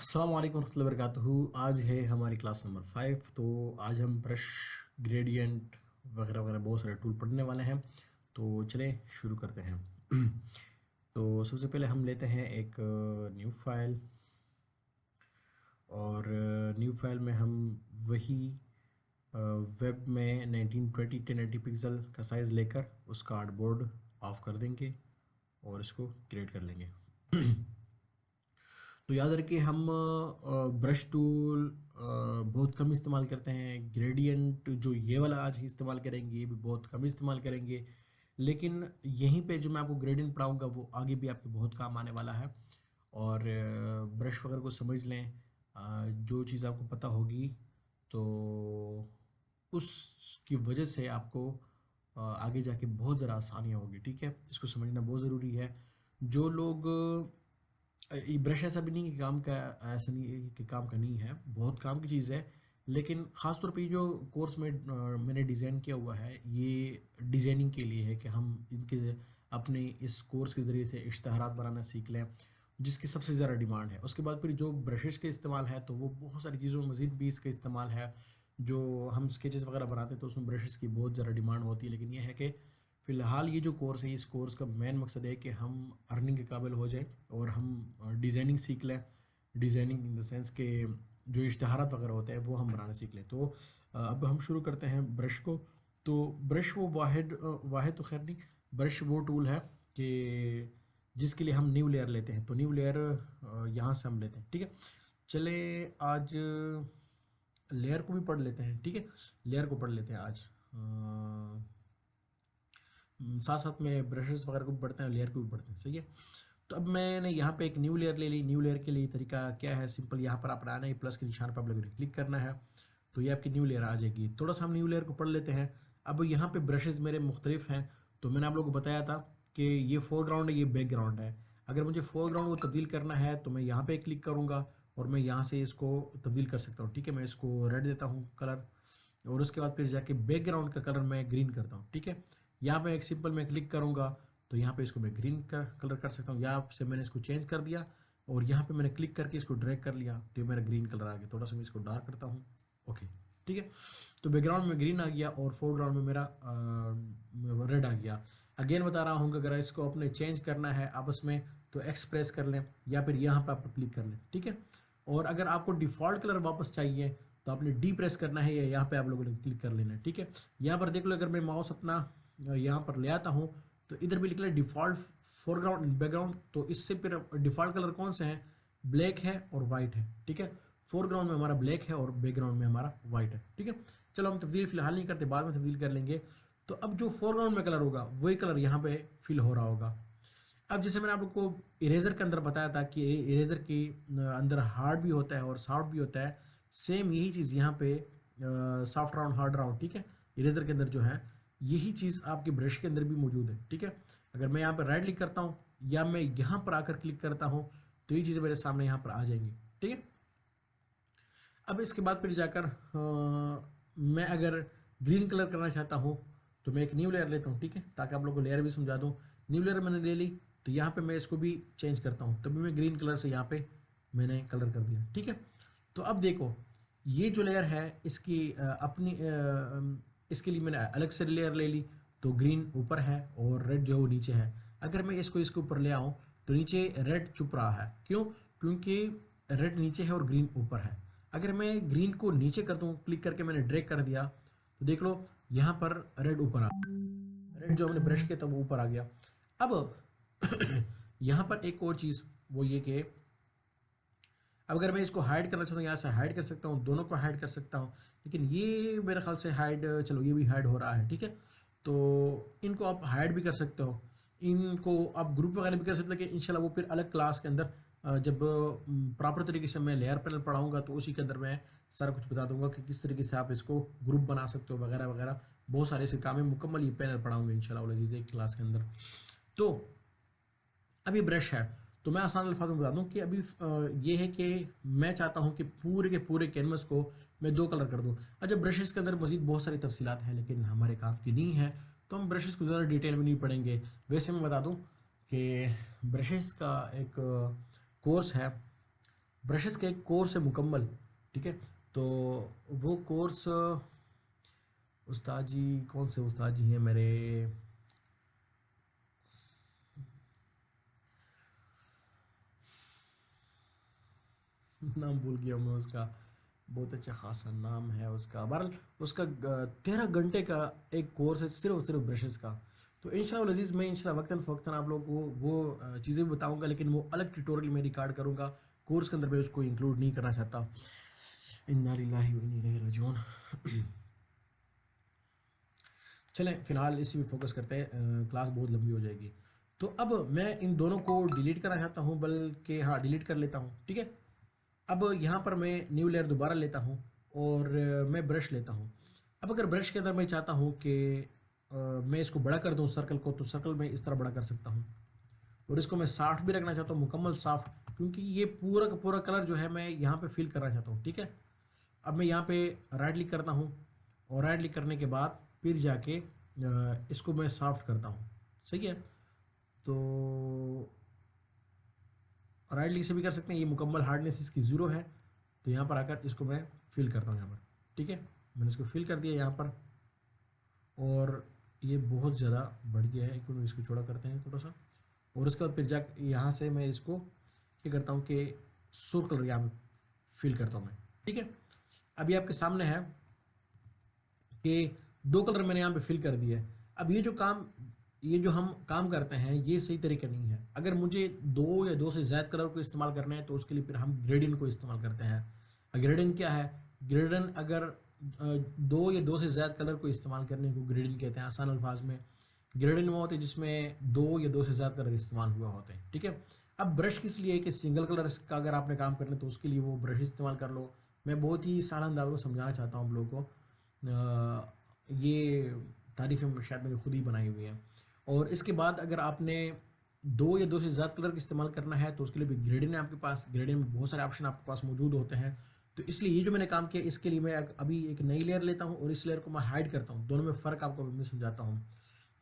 अस्सलाम वालेकुम रहमतुल्लाहि व बरकातुहू। आज है हमारी क्लास नंबर 5। तो आज हम ब्रश, ग्रेडियंट वगैरह वगैरह बहुत सारे टूल पढ़ने वाले हैं। तो चलें शुरू करते हैं। तो सबसे पहले हम लेते हैं एक न्यू फाइल, और न्यू फाइल में हम वही वेब में 1920 1080 पिक्सल का साइज़ लेकर उसका आर्टबोर्ड ऑफ कर देंगे और इसको क्रिएट कर लेंगे। तो याद रखिए, हम ब्रश टूल बहुत कम इस्तेमाल करते हैं। ग्रेडियंट जो ये वाला आज इस्तेमाल करेंगे ये भी बहुत कम इस्तेमाल करेंगे, लेकिन यहीं पे जो मैं आपको ग्रेडियंट पढ़ाऊंगा वो आगे भी आपके बहुत काम आने वाला है। और ब्रश वगैरह को समझ लें। जो चीज़ आपको पता होगी तो उसकी वजह से आपको आगे जाके बहुत ज़रा आसानियाँ होगी। ठीक है, इसको समझना बहुत ज़रूरी है। जो लोग ये ब्रश ऐसा भी नहीं कि काम का, ऐसा नहीं है कि काम का नहीं है, बहुत काम की चीज़ है। लेकिन ख़ास तौर पे जो कोर्स में मैंने डिज़ाइन किया हुआ है ये डिज़ाइनिंग के लिए है कि हम इनके अपने इस कोर्स के ज़रिए से इश्तहारात बनाना सीख लें, जिसकी सबसे ज़्यादा डिमांड है। उसके बाद फिर जो ब्रशेज़ के इस्तेमाल है तो वो बहुत सारी चीज़ों में मज़ीद भी इसका इस्तेमाल है। जो हम स्केचेस वगैरह बनाते हैं तो उसमें ब्रशेज़ की बहुत ज़्यादा डिमांड होती है। लेकिन यह है कि फ़िलहाल ये जो कोर्स है, इस कोर्स का मेन मकसद है कि हम अर्निंग के काबिल हो जाए और हम डिज़ाइनिंग सीख लें। डिज़ाइनिंग इन द सेंस के जो इश्तहारात वगैरह होते हैं वो हम बनाना सीख लें। तो अब हम शुरू करते हैं ब्रश को। तो ब्रश वो वाहिद तो खैर नहीं, ब्रश वो टूल है कि जिसके लिए हम न्यू लेयर लेते हैं। तो न्यू लेयर यहाँ से हम लेते हैं। ठीक है, चले आज लेयर को भी पढ़ लेते हैं। ठीक है, लेयर को पढ़ लेते हैं आज। साथ साथ में ब्रशेस वगैरह को भी पढ़ते हैं, लेयर को भी पढ़ते हैं। सही है। तो अब मैंने यहाँ पे एक न्यू लेयर ले ली। न्यू लेयर के लिए तरीका क्या है, सिंपल यहाँ पर आपने आना है, प्लस के निशान पर आप लोगों ने क्लिक करना है तो ये आपकी न्यू लेयर आ जाएगी। थोड़ा सा हम न्यू लेयर को पढ़ लेते हैं। अब यहाँ पे ब्रशेज मेरे मुख्तलिफ हैं। तो मैंने आप लोगों को बताया था कि ये फोरग्राउंड है, ये बैकग्राउंड है। अगर मुझे फोरग्राउंड को तब्दील करना है तो मैं यहाँ पे क्लिक करूँगा और मैं यहाँ से इसको तब्दील कर सकता हूँ। ठीक है, मैं इसको रेड देता हूँ कलर, और उसके बाद फिर जाके बैकग्राउंड का कलर मैं ग्रीन करता हूँ। ठीक है, यहाँ पे एक सिंपल मैं क्लिक करूँगा तो यहाँ पे इसको मैं ग्रीन का कलर कर सकता हूँ। यहाँ से मैंने इसको चेंज कर दिया और यहाँ पे मैंने क्लिक करके इसको ड्रैग कर लिया तो ये मेरा ग्रीन कलर आ गया। थोड़ा सा मैं इसको डार्क करता हूँ। ओके, ठीक है। तो बैकग्राउंड में ग्रीन आ गया और फोरग्राउंड में मेरा रेड आ गया। अगेन बता रहा हूँ कि अगर इसको अपने चेंज करना है आपस में तो एक्सप्रेस कर लें या फिर यहाँ पर आप क्लिक कर लें। ठीक है, और अगर आपको डिफ़ॉल्ट कलर वापस चाहिए तो आपने डी प्रेस करना है या यहाँ पे आप लोगों ने क्लिक कर लेना है। ठीक है, यहाँ पर देख लो, अगर मैं माउस अपना यहाँ पर ले आता हूँ तो इधर भी लिख लिया डिफ़ॉल्ट फोरग्राउंड एंड बैकग्राउंड। तो इससे फिर डिफ़ॉल्ट कलर कौन से हैं, ब्लैक है और वाइट है। ठीक है, फोरग्राउंड में हमारा ब्लैक है और बैकग्राउंड में हमारा वाइट है। ठीक है, चलो हम तब्दील फिलहाल नहीं करते, बाद में तब्दील कर लेंगे। तो अब जो फोरग्राउंड में कलर होगा वही कलर यहाँ पे फिल हो रहा होगा। अब जैसे मैंने आप लोग को इरेजर के अंदर बताया था कि इरेजर के अंदर हार्ड भी होता है और सॉफ्ट भी होता है, सेम यही चीज़ यहाँ पे सॉफ्ट राउंड हार्ड राउंड। ठीक है, इरेजर के अंदर जो है यही चीज़ आपके ब्रश के अंदर भी मौजूद है। ठीक है, अगर मैं यहाँ पर राइट क्लिक करता हूँ या मैं यहाँ पर आकर क्लिक करता हूँ तो ये चीज़ें मेरे सामने यहाँ पर आ जाएंगी। ठीक है, अब इसके बाद फिर जाकर मैं अगर ग्रीन कलर करना चाहता हूँ तो मैं एक न्यू लेयर लेता हूँ। ठीक है, ताकि आप लोगों को लेयर भी समझा दूँ। न्यू लेयर मैंने ले ली तो यहाँ पे मैं इसको भी चेंज करता हूँ, तभी मैं ग्रीन कलर से यहाँ पे मैंने कलर कर दिया। ठीक है, तो अब देखो ये जो लेयर है इसकी इसके लिए मैंने अलग से लेयर ले ली। तो ग्रीन ऊपर है और रेड जो है वो नीचे है। अगर मैं इसको इसके ऊपर ले आऊँ तो नीचे रेड छुप रहा है। क्यों? क्योंकि रेड नीचे है और ग्रीन ऊपर है। अगर मैं ग्रीन को नीचे कर दूं, क्लिक करके मैंने ड्रैग कर दिया तो देख लो यहाँ पर रेड ऊपर आ, रेड जो हमने ब्रश किया था वो ऊपर आ गया। अब यहाँ पर एक और चीज़ वो ये कि अब अगर मैं इसको हाइड करना चाहता हूँ यहाँ से हाइड कर सकता हूँ, दोनों को हाइड कर सकता हूँ। लेकिन ये मेरे ख्याल से हाइड, चलो ये भी हाइड हो रहा है। ठीक है, तो इनको आप हाइड भी कर सकते हो, इनको आप ग्रुप वगैरह भी कर सकते हो। लेकिन इंशाल्लाह वो फिर अलग क्लास के अंदर जब प्रॉपर तरीके से मैं लेयर पैनल पढ़ाऊंगा तो उसी के अंदर मैं सारा कुछ बता दूंगा कि किस तरीके से आप इसको ग्रुप बना सकते हो वगैरह वगैरह। बहुत सारे ऐसे काम है, मुकम्मल ये पैनल पढ़ाऊंगा इंशाल्लाह अज़ीज़ एक क्लास के अंदर। तो अभी ब्रश है तो मैं आसान अल्फाज में बता दूं कि अभी ये है कि मैं चाहता हूं कि पूरे के पूरे कैनवस को मैं दो कलर कर दूं। अच्छा, ब्रशेस के अंदर मजीद बहुत सारी तफसीलात हैं लेकिन हमारे काम की नहीं है तो हम ब्रशेस को ज़्यादा डिटेल में नहीं पढ़ेंगे। वैसे मैं बता दूं कि ब्रशेस का एक कोर्स है ब्रशेस का एक कोर्स है मुकम्मल, ठीक है। तो वो कोर्स उस्ताद जी, कौन से उस्ताद जी हैं मेरे, नाम भूल गया मैं उसका, बहुत अच्छा खासा नाम है उसका। बहरहाल उसका 13 घंटे का एक कोर्स है सिर्फ और सिर्फ ब्रशेस का। तो इंशाल्लाह अजीज़ मैं इंशाल्लाह वक्तन फ़वक्तन आप लोगों को वो चीज़ें भी बताऊंगा, लेकिन वो अलग ट्यूटोरियल में रिकॉर्ड करूंगा। कोर्स के अंदर मैं उसको इंक्लूड नहीं करना चाहता। इन्ना लिल्लाहि व इन्ना इलैहि राजिऊन। चलें फ़िलहाल इसी में फोकस करते हैं, क्लास बहुत लंबी हो जाएगी। तो अब मैं इन दोनों को डिलीट करना चाहता हूँ, बल्कि हाँ डिलीट कर लेता हूँ, ठीक है। अब यहाँ पर मैं न्यू लेयर दोबारा लेता हूँ और मैं ब्रश लेता हूँ। अब अगर ब्रश के अंदर मैं चाहता हूँ कि मैं इसको बड़ा कर दूँ सर्कल को, तो सर्कल में इस तरह बड़ा कर सकता हूँ। और इसको मैं सॉफ्ट भी रखना चाहता हूँ, मुकम्मल सॉफ्ट, क्योंकि ये पूरा का पूरा कलर जो है मैं यहाँ पे फिल करना चाहता हूँ, ठीक है। अब मैं यहाँ पे राइट क्लिक करता हूँ और राइट क्लिक करने के बाद फिर जाके इसको मैं सॉफ्ट करता हूँ, सही है। तो राइट क्लिक से भी कर सकते हैं, ये मुकम्मल हार्डनेस इसकी ज़ीरो है। तो यहाँ पर आकर इसको मैं फिल करता हूँ यहाँ पर, ठीक है। मैंने इसको फिल कर दिया यहाँ पर, और ये बहुत ज़्यादा बढ़ गया है, एक मिनट इसको चौड़ा करते हैं थोड़ा सा। और उसके बाद फिर जा यहाँ से मैं इसको क्या करता हूँ कि सुर्ख कलर यहाँ पे फिल करता हूँ मैं, ठीक है। अभी आपके सामने है कि दो कलर मैंने यहाँ पे फिल कर दिया है। अब ये जो हम काम करते हैं ये सही तरीका नहीं है। अगर मुझे दो या दो से ज़्यादा कलर को इस्तेमाल करना है तो उसके लिए फिर हम ग्रेडियंट को इस्तेमाल करते हैं। ग्रेडियंट क्या है? ग्रेडियंट अगर दो या दो से ज़्यादा कलर को इस्तेमाल करने को ग्रेडियंट कहते हैं आसान अल्फाज में। ग्रेडियंट वो होते हैं जिसमें दो या दो से ज़्यादा कलर इस्तेमाल हुआ होते हैं, ठीक है। अब ब्रश किस लिए है कि सिंगल कलर का अगर आपने काम करना है तो उसके लिए वो ब्रश इस्तेमाल कर लो। मैं बहुत ही सादा अंदाज में समझाना चाहता हूँ आप लोगों को। ये तारीफ़ें शायद मैंने खुद ही बनाई हुई हैं। और इसके बाद अगर आपने दो या दो से ज़्यादा कलर का इस्तेमाल करना है तो उसके लिए भी ग्रेडियंट है आपके पास। ग्रेडियंट में बहुत सारे ऑप्शन आपके पास मौजूद होते हैं। तो इसलिए ये जो मैंने काम किया इसके लिए मैं अभी एक नई लेयर लेता हूँ और इस लेयर को मैं हाइड करता हूँ। दोनों में फ़र्क आपको मैं समझाता हूँ।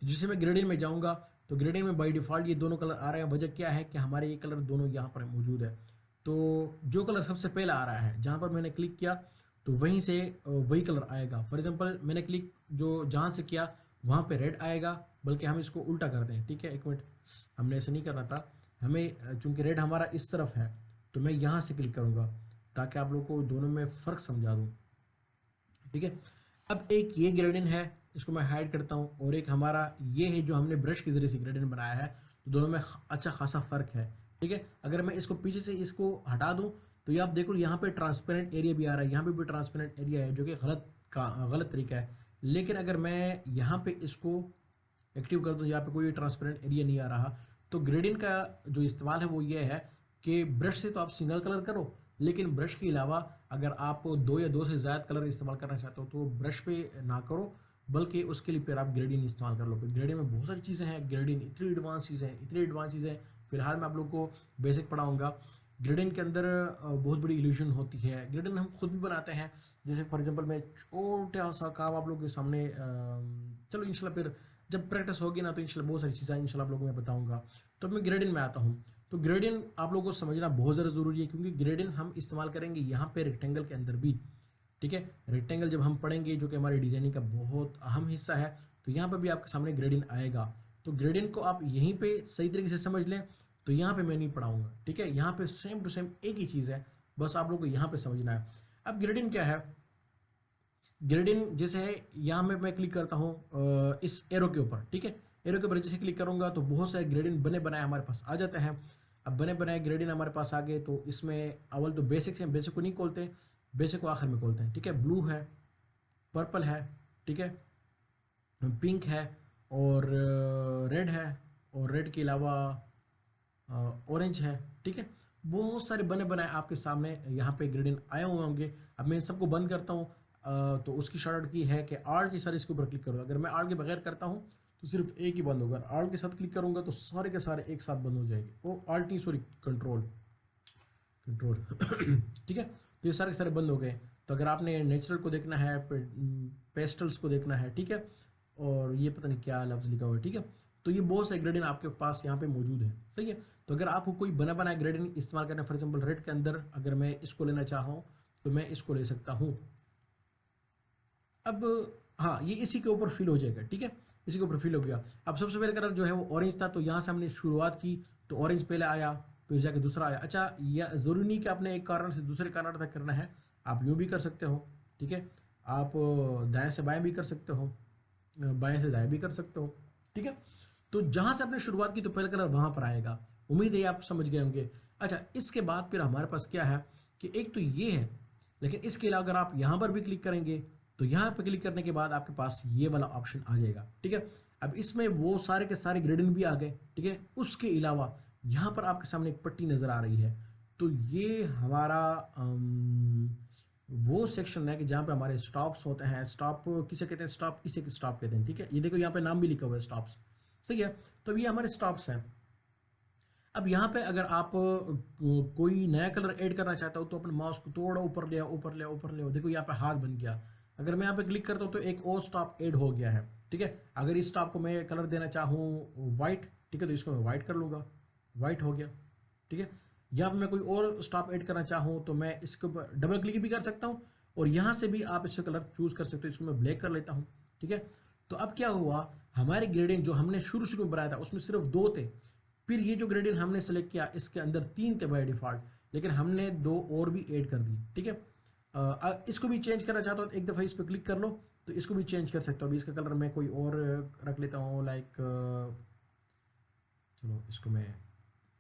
जिससे मैं ग्रेडियंट में जाऊँगा तो ग्रेडियंट में बाई डिफ़ॉल्ट ये दोनों कलर आ रहे हैं। वजह क्या है कि हमारे ये कलर दोनों यहाँ पर मौजूद है। तो जो कलर सबसे पहले आ रहा है जहाँ पर मैंने क्लिक किया तो वहीं से वही कलर आएगा। फॉर एग्जांपल मैंने क्लिक जो जहाँ से किया वहाँ पे रेड आएगा, बल्कि हम इसको उल्टा करते हैं, ठीक है। एक मिनट, हमने ऐसे नहीं करना था। हमें चूंकि रेड हमारा इस तरफ है तो मैं यहाँ से क्लिक करूँगा ताकि आप लोगों को दोनों में फ़र्क समझा दूँ, ठीक है। अब एक ये ग्रेडियंट है, इसको मैं हाइड करता हूँ, और एक हमारा ये है जो हमने ब्रश के ज़रिए से ग्रेडियंट बनाया है। तो दोनों में अच्छा खासा फ़र्क है, ठीक है। अगर मैं इसको पीछे से इसको हटा दूँ तो ये आप देखो यहाँ पे ट्रांसपेरेंट एरिया भी आ रहा है, यहाँ पे भी ट्रांसपेरेंट एरिया है, जो कि गलत तरीका है। लेकिन अगर मैं यहाँ पे इसको एक्टिव कर दूँ, यहाँ पे कोई ट्रांसपेरेंट एरिया नहीं आ रहा। तो ग्रेडियंट का जो इस्तेमाल है वो ये है कि ब्रश से तो आप सिंगल कलर करो, लेकिन ब्रश के अलावा अगर आप दो या दो से ज़्यादा कलर इस्तेमाल करना चाहते हो तो ब्रश पे ना करो, बल्कि उसके लिए फिर आप ग्रेडियंट इस्तेमाल कर लो। ग्रेडियंट में बहुत सारी चीज़ें हैं, ग्रेडियंट इतनी एडवांस चीज़ें हैं। फिलहाल मैं आप लोग को बेसिक पढ़ाऊँगा। ग्रेडियंट के अंदर बहुत बड़ी इल्यूजन होती है। ग्रेडियंट हम खुद भी बनाते हैं। जैसे फॉर एग्जांपल मैं छोटा सा काम आप लोगों के सामने चलो इंशाल्लाह फिर जब प्रैक्टिस होगी ना तो इंशाल्लाह बहुत सारी चीज़ें इंशाल्लाह आप लोगों को मैं बताऊंगा। तो मैं ग्रेडियंट में आता हूँ। तो ग्रेडियंट आप लोगों को समझना बहुत ज़्यादा ज़रूरी है, क्योंकि ग्रेडियंट हम इस्तेमाल करेंगे यहाँ पे रेक्टेंगल के अंदर भी, ठीक है। रेक्टेंगल जब हम पढ़ेंगे जो कि हमारी डिज़ाइनिंग का बहुत अहम हिस्सा है, तो यहाँ पर भी आपके सामने ग्रेडियंट आएगा। तो ग्रेडियंट को आप यहीं पे सही तरीके से समझ लें, तो यहाँ पे मैं नहीं पढ़ाऊंगा, ठीक है। यहाँ पे सेम टू सेम एक ही चीज़ है, बस आप लोग को यहाँ पे समझना है। अब ग्रेडियंट क्या है? ग्रेडियंट जैसे है, यहाँ में मैं क्लिक करता हूँ इस एरो के ऊपर, ठीक है। एरो के ऊपर जैसे क्लिक करूँगा तो बहुत सारे ग्रेडियंट बने बनाए हमारे पास आ जाते हैं। अब बने बनाए ग्रेडियंट हमारे पास आ गए तो इसमें अव्वल तो बेसिक्स हैं, बेसिक को नहीं खोलते, बेसिक को आखिर में खोलते हैं, ठीक है। ब्लू है, पर्पल है, ठीक है, पिंक है, और रेड है, और रेड के अलावा ऑरेंज है, ठीक है। बहुत सारे बने बनाए आपके सामने यहाँ पे ग्रेडियंट आए हुए होंगे। अब मैं इन सबको बंद करता हूँ। तो उसकी शॉर्टकट की है कि आर्ट के सारे इसके ऊपर क्लिक करो। अगर मैं आर्ट के बगैर करता हूँ तो सिर्फ एक ही बंद होगा, आर्ट के साथ क्लिक करूँगा तो सारे के सारे एक साथ बंद हो जाएंगे। वो आर्ट नहीं, सॉरी, कंट्रोल कंट्रोल ठीक है। तो ये सारे के सारे बंद हो गए। तो अगर आपने नेचुरल को देखना है, पेस्टल्स को देखना है, ठीक है, और ये पता नहीं क्या लफ्ज़ लिखा हुआ है, ठीक है, तो ये बहुत से ग्रेडियंट आपके पास यहाँ पे मौजूद है, सही है। तो अगर आपको कोई बना बनाया ग्रेडियंट इस्तेमाल करना है, फॉर एग्जाम्पल रेड के अंदर अगर मैं इसको लेना चाहूँ तो मैं इसको ले सकता हूँ। अब हाँ, ये इसी के ऊपर फिल हो जाएगा, ठीक है, इसी के ऊपर फिल हो गया। अब सबसे पहले कलर जो है वो ऑरेंज था, तो यहाँ से हमने शुरुआत की तो ऑरेंज पहले आया, फिर जाके दूसरा आया। अच्छा, यह ज़रूरी नहीं कि आपने एक कारण से दूसरे कारण तक करना है, आप यूँ भी कर सकते हो, ठीक है, आप दाएं से बाएं भी कर सकते हो, बाएं से दाएं भी कर सकते हो, ठीक है। तो जहाँ से आपने शुरुआत की तो पहला कलर वहाँ पर आएगा। उम्मीद है आप समझ गए होंगे। अच्छा, इसके बाद फिर हमारे पास क्या है कि एक तो ये है, लेकिन इसके अलावा अगर आप यहाँ पर भी क्लिक करेंगे तो यहाँ पर क्लिक करने के बाद आपके पास ये वाला ऑप्शन आ जाएगा, ठीक है। अब इसमें वो सारे के सारे ग्रेडियंट भी आ गए, ठीक है। उसके अलावा यहाँ पर आपके सामने एक पट्टी नज़र आ रही है, तो ये हमारा वो सेक्शन है कि जहाँ पे हमारे स्टॉप्स होते हैं। स्टॉप किसे कहते हैं? स्टॉप, इसे स्टॉप कहते हैं, ठीक है। ये देखो यहाँ पे नाम भी लिखा हुआ है स्टॉप्स, सही है। तो ये हमारे स्टॉप्स हैं। अब यहाँ पे अगर आप कोई नया कलर ऐड करना चाहता हो तो अपने माउस को थोड़ा ऊपर ले आओ, ऊपर ले आओ, ऊपर ले आओ। देखो यहाँ पे हाथ बन गया। अगर मैं यहाँ पे क्लिक करता हूँ तो एक और स्टॉप ऐड हो गया है, ठीक है। अगर इस स्टॉप को मैं कलर देना चाहूँ वाइट, ठीक है, तो इसको मैं वाइट कर लूँगा, वाइट हो गया, ठीक है। यहाँ पे मैं कोई और स्टॉप ऐड करना चाहूँ तो मैं इसको डबल क्लिक भी कर सकता हूँ और यहाँ से भी आप इसका कलर चूज कर सकते हो। इसको मैं ब्लैक कर लेता हूँ, ठीक है। तो अब क्या हुआ, हमारे ग्रेडियंट जो हमने शुरू शुरू में बनाया था उसमें सिर्फ 2 थे, फिर ये जो ग्रेडियंट हमने सेलेक्ट किया इसके अंदर 3 थे बाय डिफॉल्ट, लेकिन हमने 2 और भी ऐड कर दी, ठीक है। इसको भी चेंज करना चाहता हूँ तो एक दफ़ा इस पर क्लिक कर लो तो इसको भी चेंज कर सकता हूँ। अभी इसका कलर मैं कोई और रख लेता हूँ, लाइक चलो इसको मैं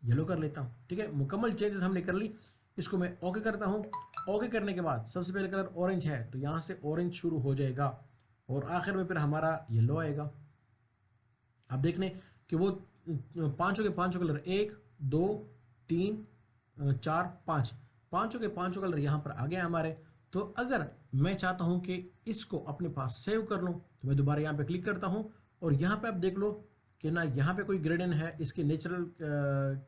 येलो कर लेता हूँ, ठीक है। मुकम्मल चेंजेस हमने कर ली। इसको मैं ओके करता हूँ। ओके करने के बाद सबसे पहले कलर ऑरेंज है तो यहाँ से ऑरेंज शुरू हो जाएगा और आखिर में फिर हमारा येलो आएगा। आप देख लें कि वो पांचों के पांचों कलर 1 2 3 4 5 पांचों के पांचों कलर यहाँ पर आ गए हमारे। तो अगर मैं चाहता हूँ कि इसको अपने पास सेव कर लूँ तो मैं दोबारा यहाँ पे क्लिक करता हूँ और यहाँ पे आप देख लो कि ना यहाँ पे कोई ग्रेडियंट है, इसके नेचुरल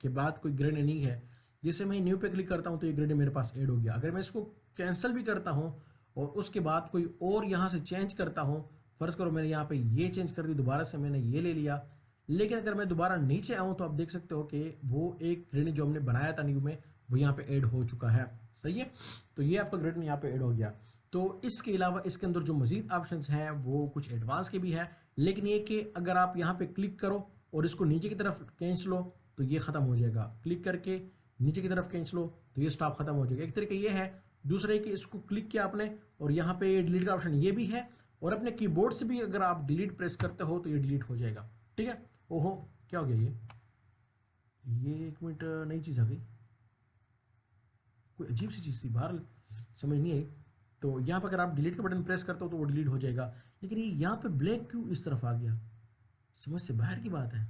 के बाद कोई ग्रेडियंट नहीं है। जिससे मैं न्यू पे क्लिक करता हूँ तो ये ग्रेडियंट मेरे पास ऐड हो गया। अगर मैं इसको कैंसिल भी करता हूँ और उसके बाद कोई और यहाँ से चेंज करता हूँ, फर्ज करो मैंने यहाँ पे ये चेंज कर दी, दोबारा से मैंने ये ले लिया, लेकिन अगर मैं दोबारा नीचे आऊँ तो आप देख सकते हो कि वो एक ग्रेडियंट जो हमने बनाया था न्यू में वो यहाँ पे ऐड हो चुका है, सही है। तो ये आपका ग्रेडियंट यहाँ पे ऐड हो गया। तो इसके अलावा इसके अंदर जो मजीद ऑप्शंस हैं वो कुछ एडवांस के भी हैं, लेकिन ये कि अगर आप यहाँ पे क्लिक करो और इसको नीचे की तरफ खींच लो तो ये ख़त्म हो जाएगा। क्लिक करके नीचे की तरफ खींच लो तो ये स्टॉप खत्म हो जाएगा। एक तरीका ये है। दूसरा कि इसको क्लिक किया आपने और यहाँ पे डिलीट का ऑप्शन ये भी है, और अपने कीबोर्ड से भी अगर आप डिलीट प्रेस करते हो तो ये डिलीट हो जाएगा, ठीक है। ओहो, क्या हो गया ये 1 मिनट, नई चीज़ आ गई, कोई अजीब सी चीज़ थी बाहर, समझ नहीं आई। तो यहाँ पर अगर आप डिलीट का बटन प्रेस करते हो तो वो डिलीट हो जाएगा, लेकिन ये यहाँ पे ब्लैक क्यों इस तरफ आ गया, समझ से बाहर की बात है।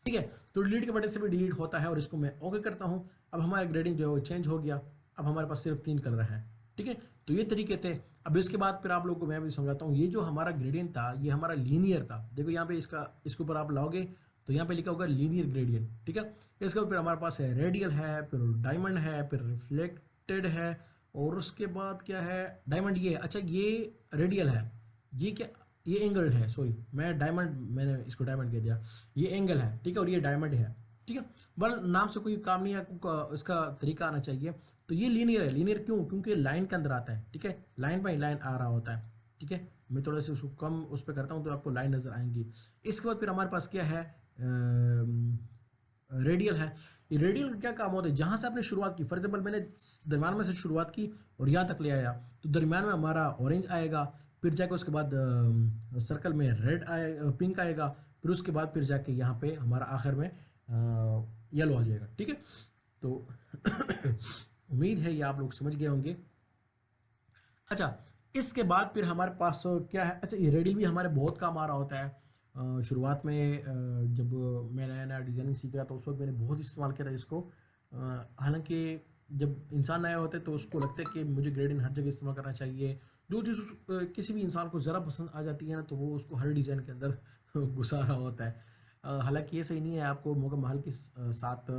ठीक है, तो डिलीट के बटन से भी डिलीट होता है और इसको मैं ओके करता हूँ। अब हमारा ग्रेडिंग जो है वो चेंज हो गया। अब हमारे पास सिर्फ 3 कलर हैं, ठीक है। तो ये तरीके थे। अब इसके बाद फिर आप लोगों को मैं भी समझाता हूँ। ये जो हमारा ग्रेडियंट था ये हमारा लीनियर था। देखो यहाँ पे इसके ऊपर आप लाओगे तो यहाँ पे लिखा होगा लीनियर ग्रेडियंट, ठीक है। इसके ऊपर हमारे पास है रेडियल है, फिर डायमंड है, फिर रिफ्लेक्टेड है, और उसके बाद क्या है, डायमंड ये है। अच्छा, ये रेडियल है, ये क्या, ये एंगल है, सॉरी मैं डायमंड, मैंने इसको डायमंड कह दिया, ये एंगल है, ठीक है, और ये डायमंड है, ठीक है। बल नाम से कोई काम नहीं है, इसका तरीका आना चाहिए। तो ये लीनियर है। लीनियर क्यों? क्योंकि लाइन के अंदर आता है, ठीक है, लाइन बाई लाइन आ रहा होता है, ठीक है। मैं थोड़ा सा उसको कम उस पर करता हूँ तो आपको लाइन नज़र आएंगी। इसके बाद फिर हमारे पास क्या है, रेडियल है। ये रेडियल का क्या काम होता है, जहाँ से आपने शुरुआत की, फॉर एग्जाम्पल मैंने दरम्यान में से शुरुआत की और यहाँ तक ले आया तो दरम्यान में हमारा ऑरेंज आएगा, फिर जाके उसके बाद सर्कल में रेड आए, पिंक आएगा, फिर उसके बाद फिर जाके यहाँ पे हमारा आखिर में येलो आ जाएगा, ठीक है। तो उम्मीद है ये आप लोग समझ गए होंगे। अच्छा, इसके बाद फिर हमारे पास क्या है, अच्छा ये रेडियल भी हमारे बहुत काम आ रहा होता है। शुरुआत में जब मैं नया नया डिज़ाइनिंग सीख रहा था उस वक्त मैंने बहुत इस्तेमाल किया था इसको। हालांकि जब इंसान नया होता है तो उसको लगता है कि मुझे ग्रेडियंट हर जगह इस्तेमाल करना चाहिए। जो चीज़ किसी भी इंसान को ज़रा पसंद आ जाती है ना तो वो उसको हर डिज़ाइन के अंदर घुसा रहा होता है। हालांकि ये सही नहीं है, आपको मौका महल के साथ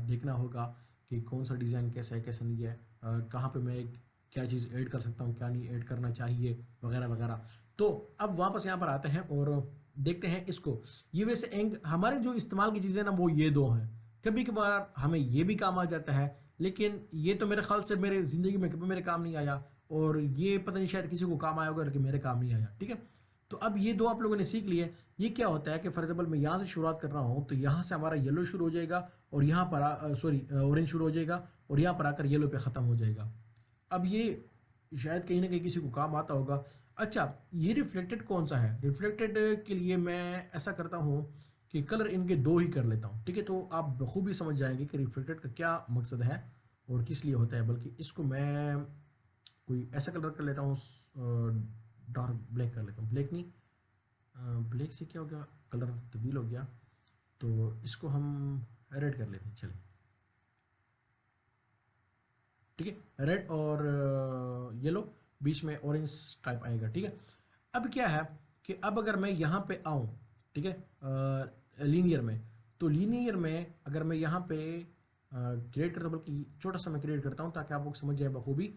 देखना होगा कि कौन सा डिज़ाइन कैसा है कैसा नहीं है, कहाँ पे मैं क्या चीज़ ऐड कर सकता हूँ, क्या नहीं ऐड करना चाहिए, वगैरह वगैरह। तो अब वापस यहाँ पर आते हैं और देखते हैं इसको। ये वैसे हमारे जो इस्तेमाल की चीज़ें ना वो ये दो हैं। कभी कभार हमें ये भी काम आ जाता है, लेकिन ये तो मेरे ख्याल से मेरे ज़िंदगी में कभी मेरे काम नहीं आया, और ये पता नहीं शायद किसी को काम आया होगा लेकिन मेरे काम नहीं आया। ठीक है, तो अब ये दो आप लोगों ने सीख लिए। ये क्या होता है कि फॉर एग्जाम्पल मैं यहाँ से शुरुआत कर रहा हूँ, तो यहाँ से हमारा येलो शुरू हो जाएगा और यहाँ पर सॉरी ऑरेंज शुरू हो जाएगा और यहाँ पर आकर येलो पे ख़त्म हो जाएगा। अब ये शायद कहीं ना कहीं किसी को काम आता होगा। अच्छा, ये रिफ्लेक्टेड कौन सा है? रिफ्लेक्टेड के लिए मैं ऐसा करता हूँ कि कलर इनके दो ही कर लेता हूँ। ठीक है, तो आप बखूबी समझ जाएंगे कि रिफ्लेक्टेड का क्या मकसद है और किस लिए होता है। बल्कि इसको मैं कोई ऐसा कलर कर लेता हूँ, डार्क ब्लैक कर लेता हूँ। ब्लैक नहीं, ब्लैक से क्या हो गया, कलर तब्दील हो गया, तो इसको हम रेड कर लेते हैं। चलिए, ठीक है, रेड और येलो, बीच में ऑरेंज टाइप आएगा। ठीक है, अब क्या है कि अब अगर मैं यहाँ पे आऊँ, ठीक है, लीनियर में, तो लीनियर में अगर मैं यहाँ पे क्रिएट करता हूँ, बल्कि छोटा सा मैं क्रिएट करता हूँ ताकि आप लोग समझ जाए बखूबी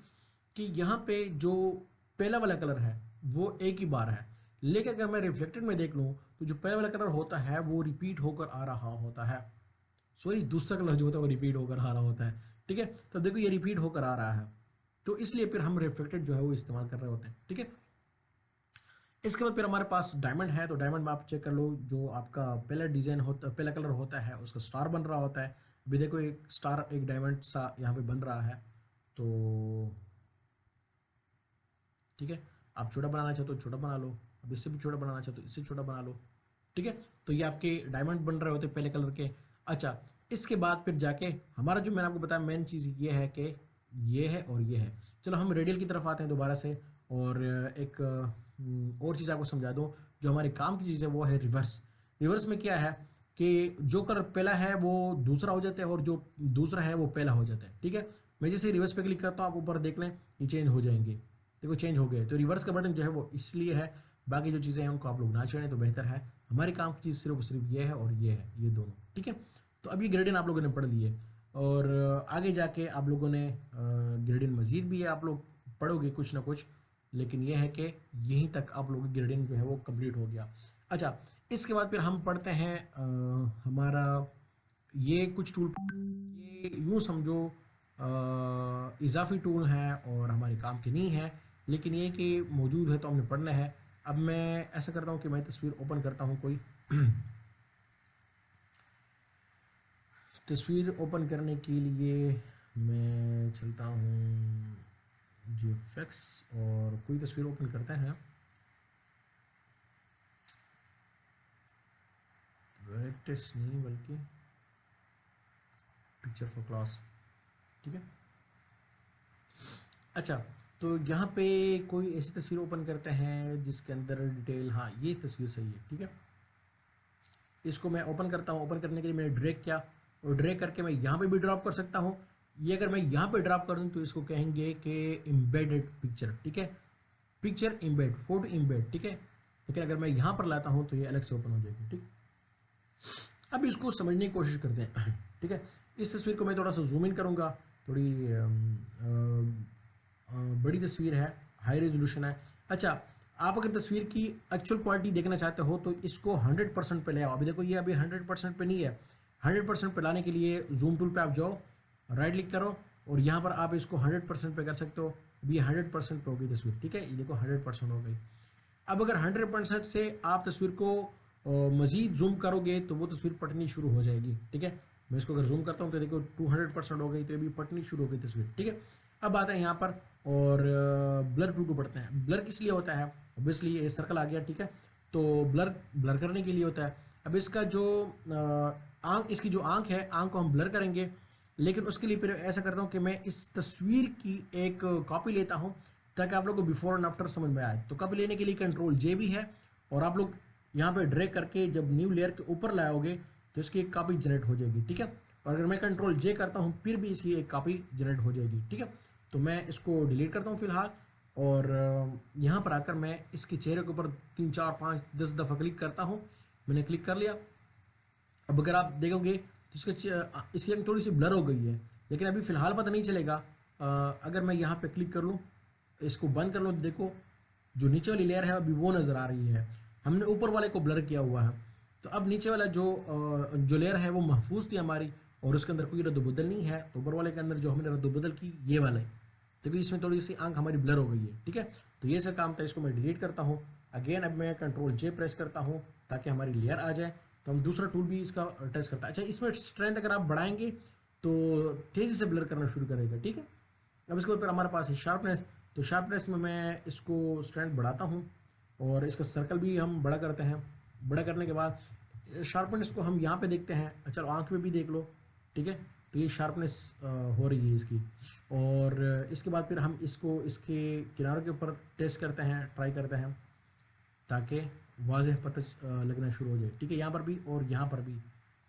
कि यहाँ पे जो पहला वाला कलर है वो एक ही बार है, लेकिन अगर मैं रिफ्लेक्टेड में देख लूँ तो जो पहला वाला कलर होता है वो रिपीट होकर आ रहा होता है। सॉरी, दूसरा कलर जो होता है वो रिपीट होकर आ रहा होता है। ठीक है, तब देखो ये रिपीट होकर आ रहा है, तो इसलिए फिर हम रिफ्लेक्टेड जो है वो इस्तेमाल कर रहे होते हैं। ठीक है, इसके बाद फिर हमारे पास डायमंड है, तो डायमंड में आप चेक कर लो, जो आपका पहला डिजाइन होता, पहला कलर होता है उसका स्टार बन रहा होता है। अभी देखो एक स्टार, एक डायमंड सा यहाँ पे बन रहा है। तो ठीक है, आप छोटा बनाना चाहते हो छोटा बना लो, अब इससे भी छोटा बनाना चाहते हो इससे छोटा बना लो। ठीक है, तो ये आपके डायमंड बन रहे होते पहले कलर के। अच्छा, इसके बाद फिर जाके हमारा जो मैंने आपको बताया मेन चीज़ ये है कि ये है और ये है। चलो हम रेडियल की तरफ आते हैं दोबारा से, और एक और चीज़ आपको समझा दूँ। जो हमारे काम की चीज़ है वो है रिवर्स। रिवर्स में क्या है कि जो कलर पहला है वो दूसरा हो जाता है और जो दूसरा है वो पहला हो जाता है। ठीक है, मैं जैसे रिवर्स पे क्लिक करता हूँ, आप ऊपर देख लें ये चेंज हो जाएंगे। देखो चेंज हो गए। तो रिवर्स का बटन जो है वो इसलिए है, बाकी जो चीज़ें हैं उनको आप लोग ना छेड़ें तो बेहतर है। हमारे काम की चीज़ सिर्फ ये है और ये है, ये दोनों। ठीक है, तो अब ये ग्रेडियंट आप लोगों ने पढ़ लिए, और आगे जाके आप लोगों ने ग्रेडियंट मजीद भी है आप लोग पढ़ोगे कुछ ना कुछ, लेकिन ये है कि यहीं तक आप लोगों की ग्रेडियंट जो है वो कंप्लीट हो गया। अच्छा, इसके बाद फिर हम पढ़ते हैं हमारा ये कुछ टूल, ये यूँ समझो इजाफी टूल हैं और हमारे काम के नहीं है, लेकिन ये कि मौजूद है तो हमने पढ़ना है। अब मैं ऐसा करता हूँ कि मैं तस्वीर ओपन करता हूँ कोई तस्वीर ओपन करने के लिए मैं चलता हूँ GFX और कोई तस्वीर ओपन करते हैं, टेस्ट नहीं बल्कि पिक्चर फॉर क्लास। ठीक है, अच्छा, तो यहाँ पे कोई ऐसी तस्वीर ओपन करते हैं जिसके अंदर डिटेल, हाँ ये तस्वीर सही है। ठीक है, इसको मैं ओपन करता हूँ। ओपन करने के लिए मैंने ड्रैग किया और ड्रैग करके मैं यहाँ पे भी ड्रॉप कर सकता हूँ। ये अगर मैं यहाँ पे ड्रॉप कर दूँ तो इसको कहेंगे कि एम्बेडेड पिक्चर। ठीक है, पिक्चर एम्बेड, फोटो एम्बेड। ठीक है, लेकिन अगर मैं यहाँ पर लाता हूँ तो ये अलग से ओपन हो जाएगी। ठीक, अब इसको समझने की कोशिश करते हैं। ठीक है, इस तस्वीर को मैं थोड़ा सा जूम इन करूँगा, थोड़ी बड़ी तस्वीर है, हाई रेजोल्यूशन है। अच्छा, आप अगर तस्वीर की एक्चुअल क्वालिटी देखना चाहते हो तो इसको 100% पे ले आओ। अभी देखो ये अभी 100% पे नहीं है। 100% पे लाने के लिए जूम टूल पे आप जाओ, राइट क्लिक करो और यहाँ पर आप इसको 100% पे कर सकते हो। अभी 100% पे हो गई तस्वीर। ठीक है, ये देखो 100% हो गई। अब अगर 100% से आप तस्वीर को मज़ीद जूम करोगे तो वो तस्वीर पटनी शुरू हो जाएगी। ठीक है, मैं इसको अगर जूम करता हूँ तो देखो 200% हो गई, तो ये भी पटनी शुरू हो गई तस्वीर। ठीक है, अब आता है यहाँ पर और ब्लर टूल को पढ़ते हैं। ब्लर किस लिए होता है? ऑब्वियसली ये सर्कल आ गया। ठीक है, तो ब्लर करने के लिए होता है। अब इसका जो आंख, इसकी जो आंख है, आंख को हम ब्लर करेंगे, लेकिन उसके लिए फिर ऐसा करता हूँ कि मैं इस तस्वीर की एक कॉपी लेता हूँ ताकि आप लोग को बिफोर एंड आफ्टर समझ में आए। तो कॉपी लेने के लिए Ctrl+J भी है, और आप लोग यहाँ पे ड्रैग करके जब न्यू लेयर के ऊपर लाओगे तो इसकी एक कॉपी जनरेट हो जाएगी। ठीक है, और अगर मैं Ctrl+J करता हूँ फिर भी इसकी एक कॉपी जनरेट हो जाएगी। ठीक है, तो मैं इसको डिलीट करता हूँ फिलहाल, और यहाँ पर आकर मैं इसके चेहरे के ऊपर 3 4 5 10 दफ़ा क्लिक करता हूँ। मैंने क्लिक कर लिया। अब अगर आप देखोगे तो इसकी थोड़ी सी ब्लर हो गई है, लेकिन अभी फ़िलहाल पता नहीं चलेगा। अगर मैं यहाँ पे क्लिक कर लूँ इसको बंद कर लो तो देखो जो नीचे वाली लेयर है अभी वो नज़र आ रही है, हमने ऊपर वाले को ब्लर किया हुआ है। तो अब नीचे वाला जो लेयर है वो महफूज थी हमारी और उसके अंदर कोई रद्द-बदल नहीं है, तो ऊपर वाले के अंदर जो हमने रद्द-बदल की ये वाला है, देखो इसमें थोड़ी सी आंख हमारी ब्लर हो गई है, ठीक है। तो ये सर काम था, इसको मैं डिलीट करता हूँ। अगेन अब मैं कंट्रोल जे प्रेस करता हूँ ताकि हमारी लेयर आ जाए। तो हम दूसरा टूल भी इसका टेस्ट करता है। अच्छा, इसमें स्ट्रेंथ अगर आप बढ़ाएंगे तो तेज़ी से ब्लर करना शुरू करेगा, ठीक है। अब इसके ऊपर हमारे पास है शार्पनेस, तो शार्पनेस में मैं इसको स्ट्रेंथ बढ़ाता हूँ और इसका सर्कल भी हम बड़ा करते हैं। बड़ा करने के बाद शार्पनेस को हम यहाँ पे देखते हैं, चलो आँख में भी देख लो, ठीक है। तो ये शार्पनेस हो रही है इसकी, और इसके बाद फिर हम इसको इसके किनारों के ऊपर टेस्ट करते हैं, ट्राई करते हैं ताकि वाज़ेह पता लगना शुरू हो जाए, ठीक है। यहाँ पर भी और यहाँ पर भी,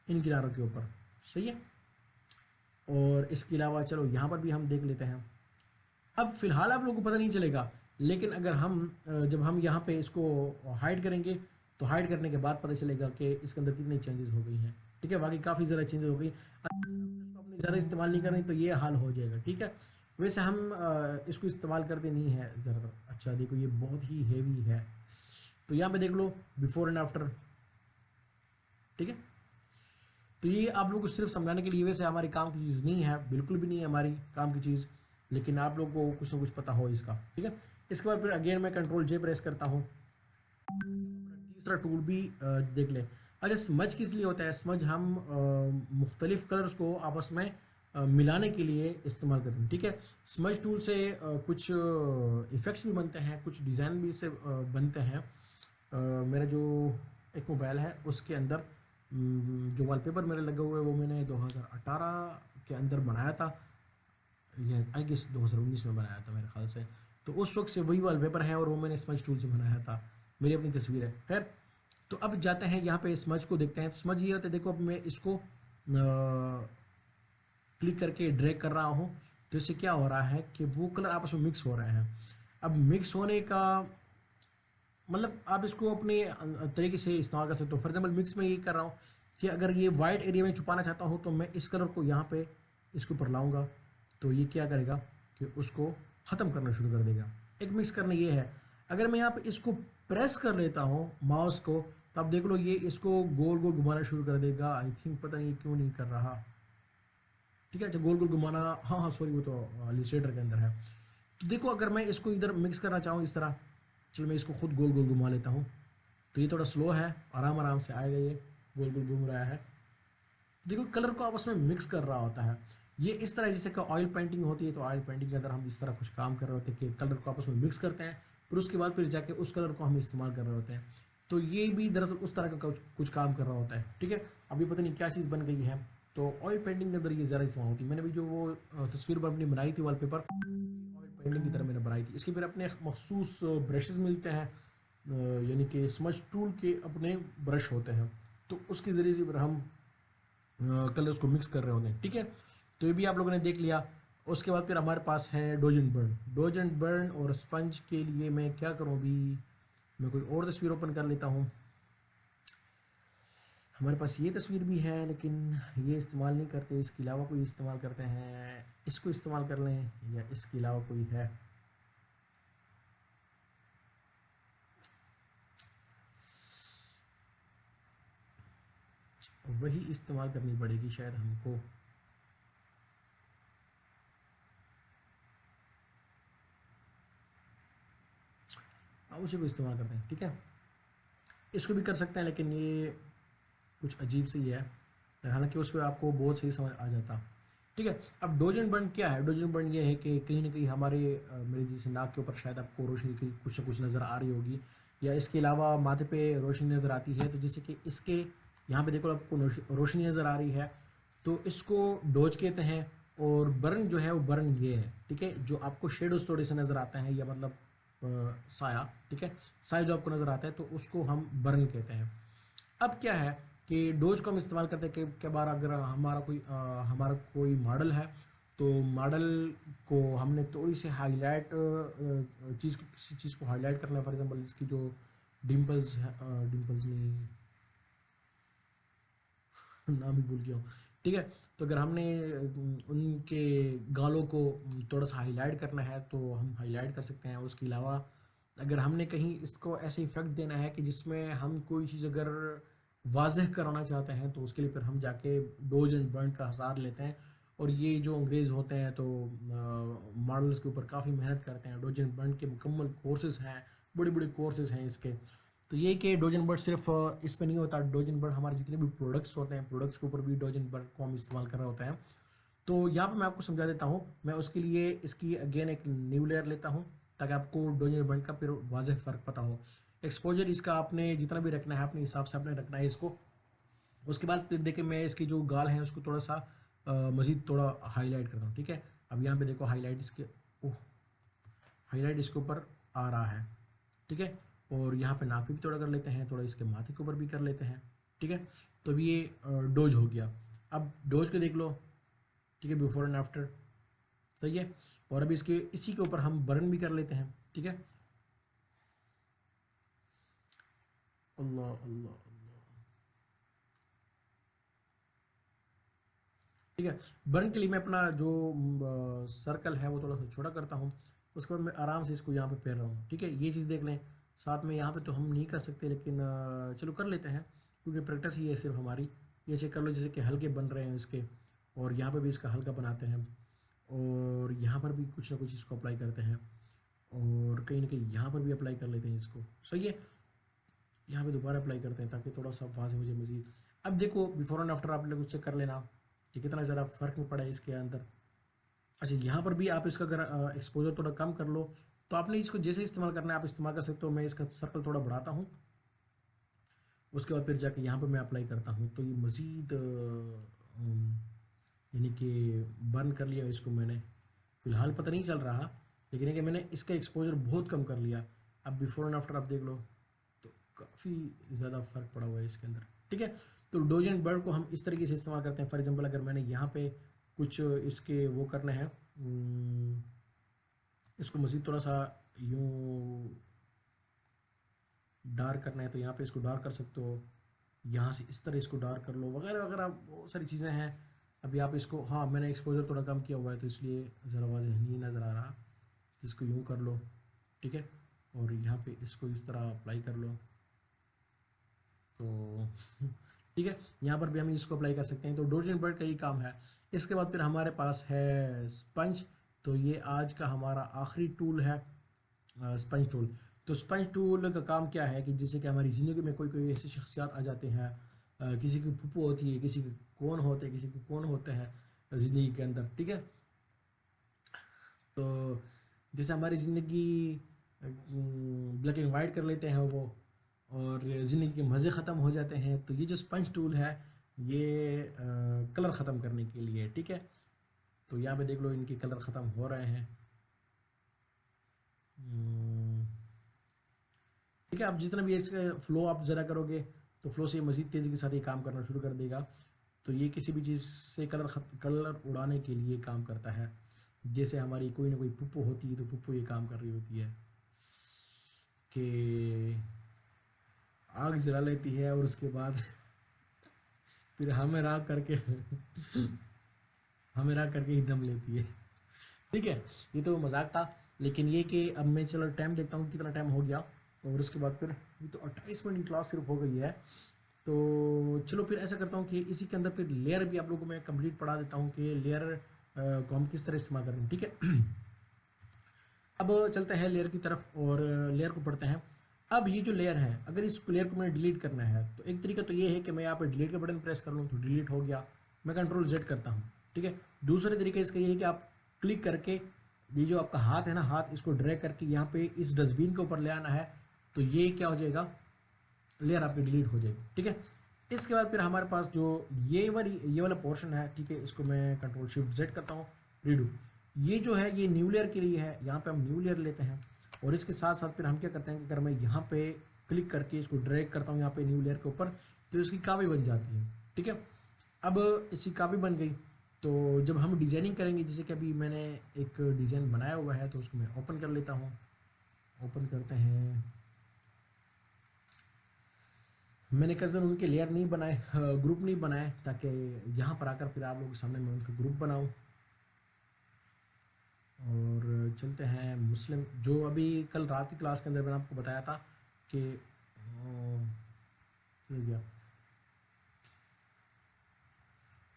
इन किनारों के ऊपर, सही है। और इसके अलावा चलो यहाँ पर भी हम देख लेते हैं। अब फिलहाल आप लोगों को पता नहीं चलेगा, लेकिन अगर हम जब हम यहाँ पे इसको हाइड करेंगे तो हाइड करने के बाद पता चलेगा कि इसके अंदर कितनी चेंजेस हो गई हैं, ठीक है। बाकी काफ़ी ज़्यादा चेंजेस हो गई, इसको अपनी ज़्यादा इस्तेमाल नहीं करें तो ये हाल हो जाएगा, ठीक है। वैसे हम इसको इस्तेमाल करते नहीं है ज़्यादातर। अच्छा देखो ये बहुत ही हेवी है, तो यहाँ पे देख लो बिफोर एंड आफ्टर, ठीक है। तो ये आप लोगों को सिर्फ समझाने के लिए, वैसे हमारी काम की चीज़ नहीं है, बिल्कुल भी नहीं है हमारी काम की चीज़, लेकिन आप लोगों को कुछ ना कुछ पता हो इसका, ठीक है। इसके बाद फिर अगेन मैं कंट्रोल जे प्रेस करता हूँ, तीसरा टूल भी देख ले। अच्छा, स्मज किस लिए होता है? स्मज हम मुख्तलिफ कलर्स को आपस में मिलाने के लिए इस्तेमाल करते हैं, ठीक है। स्मज टूल से कुछ इफ़ेक्ट्स भी बनते हैं, कुछ डिज़ाइन भी इससे बनते हैं। मेरा जो एक मोबाइल है उसके अंदर जो वॉलपेपर मेरे लगे हुए वो मैंने 2018 के अंदर बनाया था, या आई गेस 2019 में बनाया था मेरे ख्याल से। तो उस वक्त से वही वॉलपेपर है और वो मैंने स्मज टूल से बनाया था, मेरी अपनी तस्वीर है। खैर, तो अब जाते हैं यहाँ पे स्मज को देखते हैं। स्मज ये होता है, देखो अब मैं इसको क्लिक करके ड्रैग कर रहा हूँ तो इससे क्या हो रहा है कि वो कलर आपस में मिक्स हो रहे हैं। अब मिक्स होने का मतलब आप इसको अपने तरीके से इस्तेमाल कर सकते हो। फॉर एग्जाम्पल मिक्स में ये कर रहा हूँ कि अगर ये वाइट एरिया में छुपाना चाहता हूँ तो मैं इस कलर को यहाँ पे इसके ऊपर लाऊंगा, तो ये क्या करेगा कि उसको ख़त्म करना शुरू कर देगा। एक मिक्स करना ये है। अगर मैं यहाँ पे इसको प्रेस कर लेता हूँ माउस को, तो आप देख लो ये इसको गोल गोल घुमाना शुरू कर देगा। आई थिंक पता नहीं क्यों नहीं कर रहा, ठीक है। अच्छा, गोल गोल घुमाना, हाँ हाँ सॉरी, वो तो इलस्ट्रेटर के अंदर है। तो देखो अगर मैं इसको इधर मिक्स करना चाहूँ इस तरह, चलो मैं इसको खुद गोल गोल घुमा लेता हूँ, तो ये थोड़ा स्लो है, आराम आराम से आएगा, ये गोल गोल घूम रहा है। देखो कलर को आपस में मिक्स कर रहा होता है ये इस तरह, जैसे कि ऑयल पेंटिंग होती है, तो ऑयल पेंटिंग के अंदर हम इस तरह कुछ काम कर रहे होते हैं कि कलर को आपस में मिक्स करते हैं, फिर उसके बाद फिर जाके उस कलर को हम इस्तेमाल कर रहे होते हैं। तो ये भी दरअसल उस तरह का कुछ काम कर रहा होता है, ठीक है। अभी पता नहीं क्या चीज़ बन गई है, तो ऑयल पेंटिंग के अंदर ये ज़्यादा इस्तेमाल होती है। मैंने भी जो वो तस्वीर पर अपनी बनाई थी वॉलपेपर, ऑयल पेंटिंग की तरह मैंने बनाई थी। इसके फिर अपने मखसूस ब्रशेज़ मिलते हैं, यानी कि स्मज टूल के अपने ब्रश होते हैं, तो उसके ज़रिए से फिर हम कलर्स को मिक्स कर रहे होते हैं, ठीक है। तो ये भी आप लोगों ने देख लिया। उसके बाद फिर हमारे पास है dose and burn. Dose and burn और स्पंज के लिए मैं क्या करूँ, अभी मैं कोई और तस्वीर ओपन कर लेता हूँ। हमारे पास ये तस्वीर भी है लेकिन ये इस्तेमाल नहीं करते, इसके अलावा कोई इस्तेमाल करते हैं, इसको इस्तेमाल कर लें या इसके अलावा कोई है। वही इस्तेमाल करनी पड़ेगी शायद हमको। उसी को इस्तेमाल करते हैं, ठीक है। इसको भी कर सकते हैं लेकिन ये कुछ अजीब सी है, हालांकि उस पर आपको बहुत सही समझ आ जाता, ठीक है। अब डोज एंड बर्न क्या है? डोज एंड बर्न ये है कि कहीं ना कहीं हमारे मेरे जैसे नाक के ऊपर शायद आपको रोशनी की कुछ ना कुछ नज़र आ रही होगी, या इसके अलावा माथे पे रोशनी नज़र आती है, तो जैसे कि इसके यहाँ पे देखो आपको रोशनी नज़र आ रही है, तो इसको डोज कहते हैं। और बर्न जो है वो बर्न ये है, ठीक है, जो आपको शेडोज थोड़े से नज़र आते हैं, या मतलब साया, ठीक है, साया जो आपको नज़र आता है तो उसको हम बर्न कहते हैं। अब क्या है कि डोज को हम इस्तेमाल करते हैं कि कई बार अगर हमारा कोई मॉडल है, तो मॉडल को हमने थोड़ी सी हाईलाइट चीज़ को किसी चीज़ को हाईलाइट करना है। फॉर एग्जांपल इसकी जो डिम्पल्स है, डिम्पल्स नहीं नाम ही भूल गया हूँ, ठीक है। तो अगर हमने उनके गालों को थोड़ा सा हाईलाइट करना है तो हम हाईलाइट कर सकते हैं। उसके अलावा अगर हमने कहीं इसको ऐसे इफेक्ट देना है कि जिसमें हम कोई चीज़ अगर वाजह कराना चाहते हैं तो उसके लिए फिर हम जाके डोज एंड बर्न का हज़ार लेते हैं। और ये जो अंग्रेज़ होते हैं तो मॉडल्स के ऊपर काफ़ी मेहनत करते हैं। डोज एंड बर्न के मुकम्मल कोर्सेज़ हैं, बड़े बड़े कोर्सेज़ हैं इसके। तो ये कि डोज एंड बर्न सिर्फ इस पे नहीं होता, डोज एंड बर्न हमारे जितने भी प्रोडक्ट्स होते हैं, प्रोडक्ट्स के ऊपर भी डोज एंड बर्न को हम इस्तेमाल कर रहे होते हैं। तो यहाँ पे मैं आपको समझा देता हूँ। मैं उसके लिए इसकी अगेन एक न्यू लेयर लेता हूँ ताकि आपको डोज एंड बर्न का फिर वाज़ेह फ़र्क पता हो। एक्सपोजर इसका आपने जितना भी रखना है अपने हिसाब से आपने रखना है इसको। उसके बाद फिर देखिए मैं इसकी जो गाल हैं उसको थोड़ा सा मज़ीद थोड़ा हाईलाइट करता हूँ। ठीक है, अब यहाँ पे देखो हाईलाइट इसके, ओह, हाईलाइट इसके ऊपर आ रहा है। ठीक है, और यहाँ पे नाक पे भी थोड़ा कर लेते हैं, थोड़ा इसके माथे के ऊपर भी कर लेते हैं। ठीक है, तो अभी ये डोज हो गया। अब डोज को देख लो। ठीक है, बिफोर एंड आफ्टर, सही है। और अभी इसके इसी के ऊपर हम बर्न भी कर लेते हैं। ठीक है, अल्लाह अल्लाह अल्लाह। ठीक है, बर्न के लिए मैं अपना जो सर्कल है वो थोड़ा सा छोटा करता हूँ। उसके बाद मैं आराम से इसको यहाँ पे फेर रहा हूँ। ठीक है, ये चीज़ देख लें। साथ में यहाँ पे तो हम नहीं कर सकते लेकिन चलो कर लेते हैं क्योंकि प्रैक्टिस ही है सिर्फ हमारी। ये चेक कर लो जैसे कि हल्के बन रहे हैं इसके, और यहाँ पे भी इसका हल्का बनाते हैं, और यहाँ पर भी कुछ ना कुछ इसको अप्लाई करते हैं, और कहीं ना कहीं यहाँ पर भी अप्लाई कर लेते हैं इसको। सही है, यहाँ पे दोबारा अप्लाई करते हैं ताकि थोड़ा सा वहाँ से मुझे मज़ीद। अब देखो बिफोर एंड आफ्टर आप लोग चेक कर लेना कि कितना ज़्यादा फ़र्क में पड़ा है इसके अंदर। अच्छा, यहाँ पर भी आप इसका अगर एक्सपोजर थोड़ा कम कर लो तो आपने इसको जैसे इस्तेमाल करना है आप इस्तेमाल कर सकते हो। मैं इसका सर्कल थोड़ा बढ़ाता हूँ, उसके बाद फिर जाके यहाँ पर मैं अप्लाई करता हूँ तो ये मज़ीद यानी कि बर्न कर लिया इसको मैंने। फ़िलहाल पता नहीं चल रहा, लेकिन है कि मैंने इसका एक्सपोजर बहुत कम कर लिया। अब बिफोर एंड आफ्टर आप देख लो तो काफ़ी ज़्यादा फ़र्क पड़ा हुआ है इसके अंदर। ठीक है, तो डोज एंड बर्न को हम इस तरीके से इस्तेमाल करते हैं। फॉर एग्जांपल अगर मैंने यहाँ पे कुछ इसके वो करना है, इसको मज़ीद थोड़ा सा यूँ डार्क करना है तो यहाँ पे इसको डार्क कर सकते हो। यहाँ से इस तरह इसको डार्क कर लो, वगैरह वगैरह बहुत सारी चीज़ें हैं। अभी आप इसको, हाँ मैंने एक्सपोजर थोड़ा कम किया हुआ है तो इसलिए ज़रा वाज़ेह नहीं नज़र आ रहा। तो इसको यूँ कर लो। ठीक है, और यहाँ पे इसको इस तरह अप्लाई कर लो तो ठीक है, यहाँ पर भी हम इसको अप्लाई कर सकते हैं। तो डोज एंड बर्न का ही काम है। इसके बाद फिर हमारे पास है स्पंज। तो ये आज का हमारा आखिरी टूल है, स्पंज टूल। तो स्पंज टूल का काम क्या है कि जैसे कि हमारी ज़िंदगी में कोई कोई ऐसे शख्सियात आ जाते हैं, किसी की फूफू होती है, किसी के कौन होते हैं, किसी के कौन होते हैं ज़िंदगी के अंदर। ठीक है, तो जैसे हमारी ज़िंदगी ब्लैक एंड वाइट कर लेते हैं वो, और ज़िंदगी के मज़े ख़त्म हो जाते हैं, तो ये जो स्पंज टूल है ये कलर ख़त्म करने के लिए। ठीक है, तो यहाँ पे देख लो इनके कलर ख़त्म हो रहे हैं। ठीक है, आप जितना भी इसका फ्लो आप ज़रा करोगे तो फ्लो से मज़ीद तेज़ी के साथ ये काम करना शुरू कर देगा। तो ये किसी भी चीज़ से कलर उड़ाने के लिए काम करता है। जैसे हमारी कोई ना कोई पुप्पो होती है तो पुप्पो ये काम कर रही होती है कि आग जला लेती है और उसके बाद फिर हमें राग करके हमें राग करके ही दम लेती है। ठीक है, ये तो मजाक था, लेकिन ये कि अब मैं चलो टाइम देखता हूँ कितना टाइम हो गया, और उसके बाद फिर ये तो 28 मिनट की क्लास सिर्फ हो गई है। तो चलो फिर ऐसा करता हूँ कि इसी के अंदर फिर लेयर भी आप लोगों को मैं कंप्लीट पढ़ा देता हूँ कि लेयर को हम किस तरह इस्तेमाल करें। ठीक है, अब चलते हैं लेयर की तरफ और लेयर को पढ़ते हैं। अब ये जो लेयर है, अगर इस लेयर को मैंने डिलीट करना है तो एक तरीका तो ये है कि मैं यहाँ पर डिलीट का बटन प्रेस कर लूँ तो डिलीट हो गया, मैं कंट्रोल जेड करता हूँ। ठीक है, दूसरे तरीके इसका ये है कि आप क्लिक करके ये जो आपका हाथ है ना, हाथ इसको ड्रैग करके यहाँ पे इस डस्टबिन के ऊपर ले आना है, तो ये क्या हो जाएगा, लेयर आपकी डिलीट हो जाएगी। ठीक है, इसके बाद फिर हमारे पास जो ये वाला पोर्शन है, ठीक है, इसको मैं कंट्रोल शिफ्ट जेड करता हूँ, रीडू। ये जो है ये न्यू लेयर के लिए है, यहाँ पे हम न्यू लेयर लेते हैं, और इसके साथ साथ फिर हम क्या करते हैं कि अगर मैं यहाँ पे क्लिक करके इसको ड्रैग करता हूँ यहाँ पे न्यू लेयर के ऊपर, तो इसकी कापी बन जाती है। ठीक है, अब इसकी कापी बन गई तो जब हम डिज़ाइनिंग करेंगे, जैसे कि अभी मैंने एक डिज़ाइन बनाया हुआ है तो उसको मैं ओपन कर लेता हूँ। ओपन करते हैं, मैंने कज़न उनके लेयर नहीं बनाए, ग्रुप नहीं बनाए, ताकि यहाँ पर आकर फिर आप लोगों के सामने मैं उनका ग्रुप बनाऊँ। और चलते हैं मुस्लिम, जो अभी कल रात की क्लास के अंदर मैंने आपको बताया था कि ये गया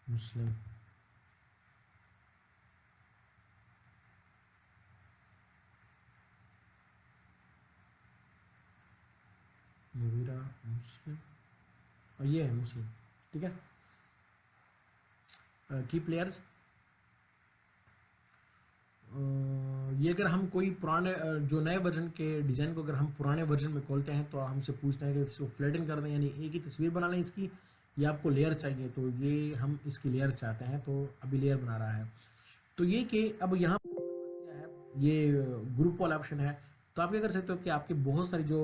मुस्लिम, मुगीरा मुस्लिम, और ये है मुस्लिम, ठीक है। की प्लेयर्स, ये अगर हम कोई पुराने जो नए वर्जन के डिज़ाइन को अगर हम पुराने वर्जन में खोलते हैं तो हमसे पूछते हैं कि इसको फ्लैटन कर दें, यानी एक ही तस्वीर बना लें इसकी, या आपको लेयर चाहिए, तो ये हम इसकी लेयर चाहते हैं, तो अभी लेयर बना रहा है। तो ये कि अब यहाँ पर क्या है, ये ग्रुप वाला ऑप्शन है। तो आप क्या कर सकते हो कि आपके बहुत सारे जो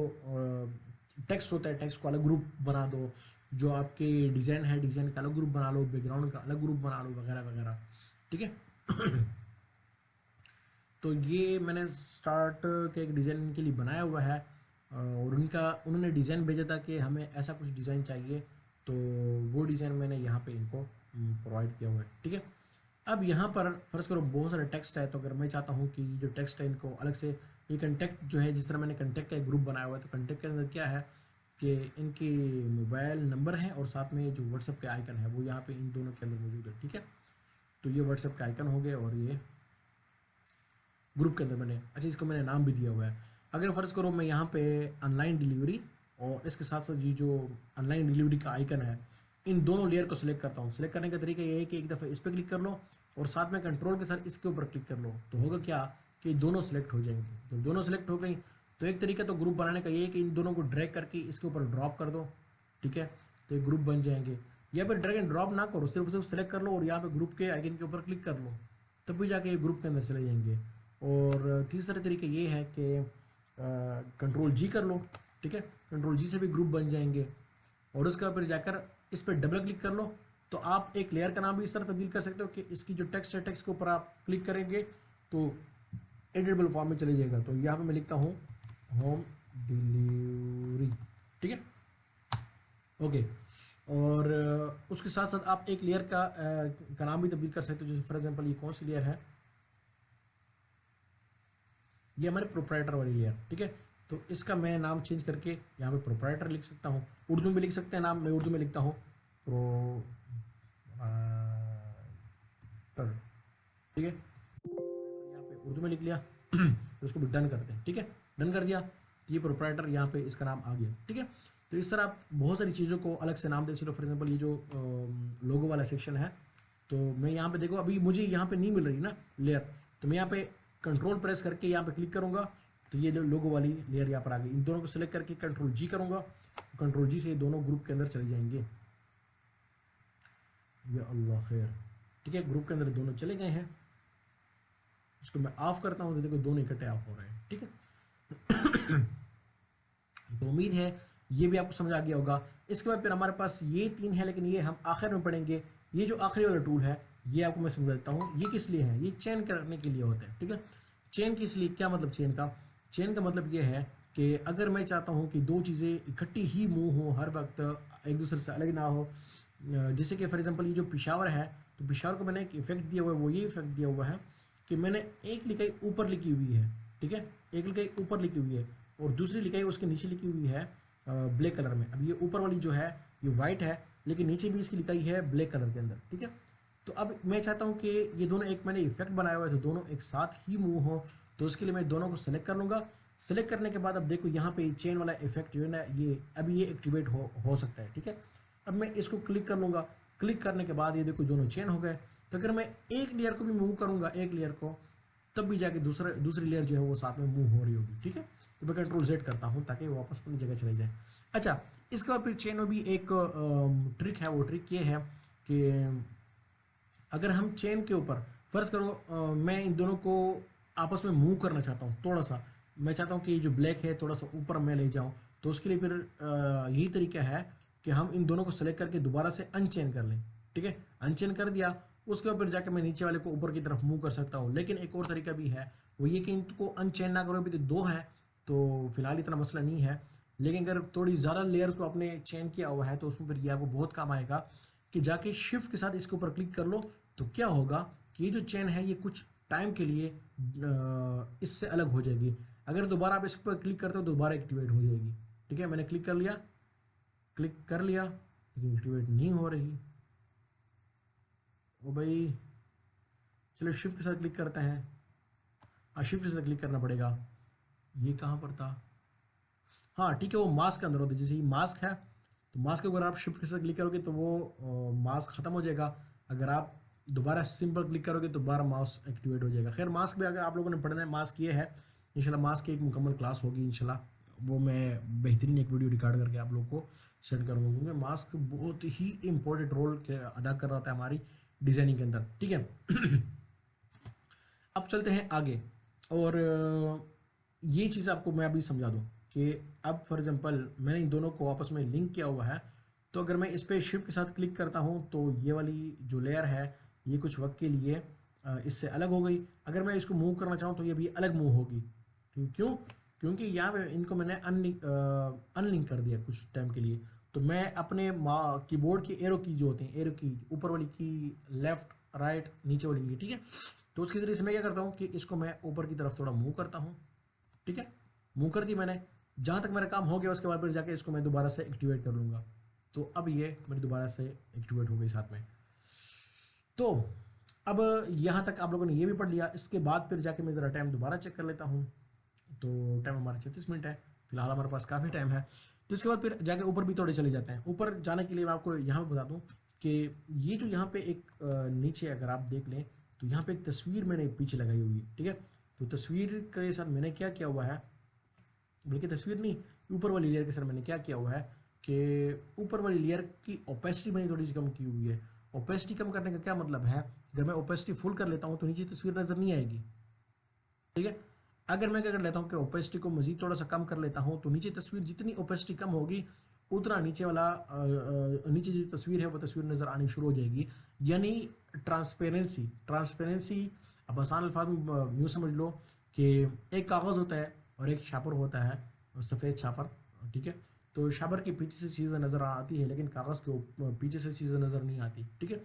टेक्स्ट होता है, टेक्स्ट को अलग ग्रुप बना दो, जो आपके डिज़ाइन है डिज़ाइन का अलग ग्रुप बना लो, बैकग्राउंड का अलग ग्रुप बना लो, वगैरह वगैरह, ठीक है। तो ये मैंने स्टार्ट के एक डिज़ाइन के लिए बनाया हुआ है, और उन्होंने डिज़ाइन भेजा था कि हमें ऐसा कुछ डिज़ाइन चाहिए, तो वो डिज़ाइन मैंने यहाँ पे इनको प्रोवाइड किया हुआ है, ठीक है। अब यहाँ पर फ़र्ज़ करो बहुत सारे टेक्स्ट है, तो अगर मैं चाहता हूँ कि जो टेक्स्ट है इनको अलग से, ये कंटेक्ट जो है, जिस तरह मैंने कंटेक्ट का एक ग्रुप बनाया हुआ है, तो कंटेक्ट के अंदर क्या है कि इनकी मोबाइल नंबर है और साथ में जो व्हाट्सएप के आइकन है वो यहाँ पे इन दोनों के अंदर मौजूद है, ठीक है। तो ये व्हाट्सएप का आइकन हो गए, और ये ग्रुप के अंदर मैंने, अच्छा इसको मैंने नाम भी दिया हुआ है। अगर फ़र्ज़ करो मैं यहाँ पे ऑनलाइन डिलीवरी और इसके साथ साथ ये जो ऑनलाइन डिलीवरी का आइकन है, इन दोनों लेयर को सिलेक्ट करता हूँ। सिलेक्ट करने का तरीका ये है कि एक दफ़ा इस पर क्लिक कर लो और साथ में कंट्रोल के साथ इसके ऊपर क्लिक कर लो, तो होगा क्या कि दोनों सेलेक्ट हो जाएंगे। जब दोनों सेलेक्ट हो गई तो एक तरीका तो ग्रुप बनाने का ये है कि इन दोनों को ड्रैग करके इसके ऊपर ड्रॉप कर दो, ठीक है, तो एक ग्रुप बन जाएंगे। या फिर ड्रैग एंड ड्रॉप ना करो, सिर्फ सिर्फ सेलेक्ट कर लो और यहाँ पे ग्रुप के आइकन के ऊपर क्लिक कर लो, तब भी जाके ये ग्रुप के अंदर चले जाएंगे। और तीसरा तरीका ये है कि कंट्रोल जी कर लो, ठीक है, कंट्रोल जी से भी ग्रुप बन जाएंगे। और उसके बाद फिर जाकर इस पर डबल क्लिक कर लो, तो आप एक लेयर का नाम भी इस तरह तब्दील कर सकते हो कि इसकी जो टेक्स्ट है, टेक्स्ट के ऊपर आप क्लिक करेंगे तो एडिटेबल फॉर्म में चले जाएगा। तो यहाँ पे मैं लिखता हूँ होम डिलीवरी, ठीक है, ओके। और उसके साथ साथ आप एक लेयर का नाम भी तब्दील कर सकते हो, जैसे फॉर एग्जांपल ये कौन सी लेयर है, ये हमारे प्रोप्राइटर वाली लेयर, ठीक है। तो इसका मैं नाम चेंज करके यहाँ पे प्रोप्राइटर लिख सकता हूँ, उर्दू में लिख सकते हैं नाम, मैं उर्दू में लिखता हूँ प्रोप्राइटर, ठीक है, यहाँ पे उर्दू में लिख लिया। तो इसको भी डन करते हैं, ठीक है, डन कर दिया, तो ये प्रोप्राइटर यहाँ पे इसका नाम आ गया, ठीक है। तो इस तरह आप बहुत सारी चीज़ों को अलग से नाम दे सकते हो। फॉर एग्जाम्पल ये जो लोगो वाला सेक्शन है, तो मैं यहाँ पे देखो अभी मुझे यहाँ पे नहीं मिल रही ना लेयर, तो मैं यहाँ पे कंट्रोल प्रेस करके यहाँ पे क्लिक करूँगा, तो ये लोगो वाली लेयर यहाँ पर आ गई। इन दोनों को सिलेक्ट करके कंट्रोल जी करूँगा, कंट्रोल जी से दोनों ग्रुप के अंदर चले जाएंगे। या अल्लाह खैर, ठीक है, ग्रुप के अंदर दोनों चले गए हैं। इसको मैं ऑफ करता हूँ तो देखो दोनों इकट्ठे ऑफ हो रहे हैं, ठीक है। तो उम्मीद है ये भी आपको समझ आ गया होगा। इसके बाद फिर हमारे पास ये तीन है, लेकिन ये हम आखिर में पढ़ेंगे। ये जो आखिरी वाला टूल है ये आपको मैं समझा देता हूँ, ये किस लिए है, ये चेन करने के लिए होता है, ठीक है। चेन किस लिए, क्या मतलब चेन का, चेन का मतलब ये है कि अगर मैं चाहता हूँ कि दो चीज़ें इकट्ठी ही मूव हो, हर वक्त एक दूसरे से अलग ना हो, जैसे कि फॉर एग्जांपल ये जो पिशावर है, तो पिशावर को मैंने एक इफेक्ट दिया हुआ है, वो ये इफेक्ट दिया हुआ है कि मैंने एक लिखाई ऊपर लिखी हुई है, ठीक है, एक लिखाई ऊपर लिखी हुई है और दूसरी लिखाई उसके नीचे लिखी हुई है ब्लैक कलर में। अब ये ऊपर वाली जो है ये वाइट है, लेकिन नीचे भी इसकी लिखाई है ब्लैक कलर के अंदर, ठीक है। तो अब मैं चाहता हूँ कि ये दोनों, एक मैंने इफेक्ट बनाया हुआ है तो दोनों एक साथ ही मूव हो, तो उसके लिए मैं दोनों को सिलेक्ट कर लूँगा। सिलेक्ट करने के बाद अब देखो यहाँ पे चेन वाला इफेक्ट जो है ना, ये अभी ये एक्टिवेट हो सकता है, ठीक है। अब मैं इसको क्लिक कर लूँगा, क्लिक करने के बाद ये देखो दोनों चेन हो गए। तो अगर मैं एक लेयर को भी मूव करूँगा, एक लेयर को, तब भी जाके दूसरी लेयर जो है वो साथ में मूव हो रही होगी, ठीक है। तो मैं कंट्रोल Z करता हूँ ताकि वो वापस अपनी जगह चले जाए। अच्छा, इसके बाद फिर चेन में भी एक ट्रिक है, वो ट्रिक ये है कि अगर हम चेन के ऊपर फ़र्ज़ करो मैं इन दोनों को आपस में मूव करना चाहता हूँ, थोड़ा सा मैं चाहता हूँ कि जो ब्लैक है थोड़ा सा ऊपर मैं ले जाऊँ, तो उसके लिए फिर यही तरीका है कि हम इन दोनों को सेलेक्ट करके दोबारा से अनचेन कर लें, ठीक है। अनचेन कर दिया, उसके बाद फिर जाकर मैं नीचे वाले को ऊपर की तरफ मूव कर सकता हूँ। लेकिन एक और तरीका भी है, वो ये कि इनको अनचेन ना करो, अभी तो दो हैं तो फिलहाल इतना मसला नहीं है। लेकिन अगर थोड़ी ज़्यादा लेयर्स को आपने चेन किया हुआ है तो उसमें फिर ये आपको बहुत काम आएगा कि जाके शिफ्ट के साथ इसके ऊपर क्लिक कर लो, तो क्या होगा कि ये जो चेन है ये कुछ टाइम के लिए इससे अलग हो जाएगी। अगर दोबारा आप इस पर क्लिक करते हो तो दोबारा एक्टिवेट हो जाएगी। ठीक है, मैंने क्लिक कर लिया लेकिन एक्टिवेट नहीं हो रही। ओ भाई, चलो शिफ्ट के साथ क्लिक करते हैं। हाँ, शिफ्ट के साथ क्लिक करना पड़ेगा। ये कहाँ पर था? हाँ ठीक है, वो मास्क के अंदर होता है। जैसे ये मास्क है तो मास्क के ऊपर आप शिफ्ट के साथ क्लिक करोगे तो वो मास्क खत्म हो जाएगा। अगर आप दोबारा सिंपल क्लिक करोगे तो दोबारा माउस एक्टिवेट हो जाएगा। खैर, मास्क भी अगर आप लोगों ने पढ़ना है, मास्क ये है इंशाल्लाह, मास्क की एक मुकम्मल क्लास होगी इंशाल्लाह, वो मैं बेहतरीन एक वीडियो रिकॉर्ड करके आप लोग को सेंड करूँगा, क्योंकि मास्क बहुत ही इंपॉर्टेंट रोल अदा कर रहा था हमारी डिज़ाइनिंग के अंदर। ठीक है अब चलते हैं आगे, और ये चीज़ आपको मैं अभी समझा दूँ कि अब फॉर एग्जांपल मैंने इन दोनों को आपस में लिंक किया हुआ है, तो अगर मैं इस पर शिफ्ट के साथ क्लिक करता हूँ तो ये वाली जो लेयर है ये कुछ वक्त के लिए इससे अलग हो गई। अगर मैं इसको मूव करना चाहूँ तो ये भी अलग मूव होगी। क्यों? क्योंकि यहाँ पे इनको मैंने अनलिंक कर दिया कुछ टाइम के लिए। तो मैं अपने कीबोर्ड की एरो की जो होती हैं, एरो की ऊपर वाली की, लेफ्ट राइट नीचे वाली की, ठीक है, तो उसके जरिए से मैं क्या करता हूँ कि इसको मैं ऊपर की तरफ थोड़ा मूव करता हूँ। ठीक है, मूव कर दी मैंने, जहाँ तक मेरा काम हो गया उसके बाद फिर जाके इसको मैं दोबारा से एक्टिवेट कर लूँगा। तो अब ये मेरी दोबारा से एक्टिवेट हो गई साथ में। तो अब यहाँ तक आप लोगों ने ये भी पढ़ लिया। इसके बाद फिर जाके मैं ज़रा टाइम दोबारा चेक कर लेता हूँ। तो टाइम हमारा 36 मिनट है, फिलहाल हमारे पास काफ़ी टाइम है। तो इसके बाद फिर जाके ऊपर भी थोड़े चले जाते हैं। ऊपर जाने के लिए मैं आपको यहाँ पर बता दूँ कि ये जो यहाँ पे एक नीचे अगर आप देख लें तो यहाँ पे एक तस्वीर मैंने पीछे लगाई हुई है। ठीक है, तो तस्वीर के साथ मैंने क्या किया हुआ है, बल्कि तस्वीर नहीं, ऊपर वाली लेयर के साथ मैंने क्या किया हुआ है कि ऊपर वाली लेयर की ओपेसिटी मैंने थोड़ी सी कम की हुई है। ओपेसिटी कम करने का क्या मतलब है, अगर मैं ओपेसिटी फुल कर लेता हूँ तो नीचे तस्वीर नज़र नहीं आएगी। ठीक है, अगर मैं क्या कर लेता हूँ कि ओपेसिटी को मजीद थोड़ा सा कम कर लेता हूँ तो नीचे तस्वीर जितनी ओपेसिटी कम होगी उतना नीचे वाला नीचे जो तस्वीर है वो तस्वीर नज़र आनी शुरू हो जाएगी। यानी ट्रांसपेरेंसी अब आसान अल्फाज में यूँ समझ लो कि एक कागज़ होता है और एक शापर होता है, सफ़ेद शापर। ठीक है, तो शापर के पीछे से चीज़ें नज़र आती है लेकिन कागज़ के पीछे से चीज़ें नज़र नहीं आती। ठीक है,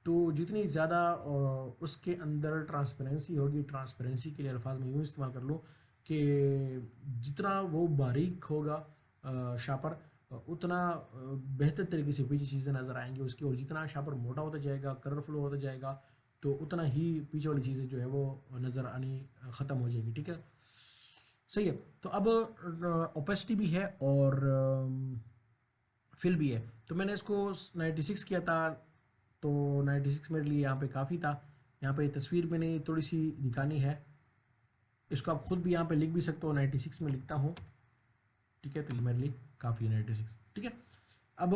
तो जितनी ज़्यादा उसके अंदर ट्रांसपेरेंसी होगी, ट्रांसपेरेंसी के लिए अल्फाज में यूँ इस्तेमाल कर लो कि जितना वो बारीक होगा शापर, उतना बेहतर तरीके से पीछे चीज़ें नज़र आएंगी उसकी, और जितना शापर मोटा होता जाएगा, कलरफुल होता जाएगा, तो उतना ही पीछे वाली चीज़ें जो है वो नज़र आनी ख़त्म हो जाएगी। ठीक है, सही है। तो अब ओपेसिटी भी है और फिल भी है। तो मैंने इसको 96 किया था, तो 96 मेरे लिए यहाँ पे काफ़ी था। यहाँ पे तस्वीर मैंने थोड़ी सी दिखानी है, इसको आप खुद भी यहाँ पे लिख भी सकते हो, 96 में लिखता हूँ। ठीक है, तो ये मेरे लिए काफ़ी है 96। ठीक है, अब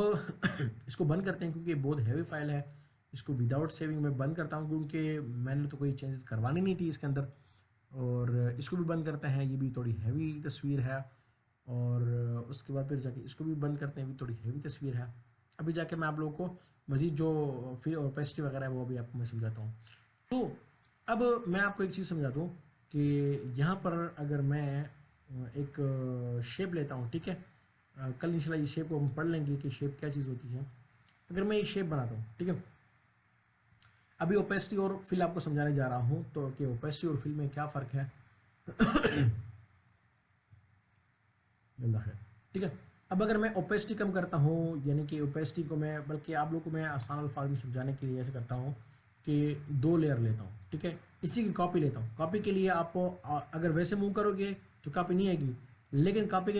इसको बंद करते हैं क्योंकि बहुत हैवी फाइल है। इसको विदाउट सेविंग में बंद करता हूँ क्योंकि मैंने तो कोई चेंजेस करवानी नहीं थी इसके अंदर। और इसको भी बंद करते हैं, ये भी थोड़ी हैवी तस्वीर है। और उसके बाद फिर जाके इसको भी बंद करते हैं, भी थोड़ी हैवी तस्वीर है। अभी जाके मैं आप लोगों को मज़ीद जो फिर ओपेसिटी वगैरह है वो भी आपको मैं समझाता हूँ। तो अब मैं आपको एक चीज़ समझा दूँ कि यहाँ पर अगर मैं एक शेप लेता हूँ, ठीक है, कल इंशाल्लाह ये शेप को हम पढ़ लेंगे कि शेप क्या चीज़ होती है। अगर मैं ये शेप बनाता हूँ, ठीक है, अभी ओपेसिटी और फिल आपको समझाने जा रहा हूँ, तो कि ओपेसिटी और फिल में क्या फ़र्क है। ठीक है, अब अगर मैं ओपेसिटी कम करता हूँ, यानी कि ओपेसिटी को मैं, बल्कि आप लोग को मैं आसान अल्फाज में समझाने के लिए ऐसे करता हूँ कि 2 लेयर लेता हूँ। ठीक है, इसी की कॉपी लेता हूँ। कॉपी के लिए आप अगर वैसे मूव करोगे तो कॉपी नहीं आएगी, लेकिन कॉपी का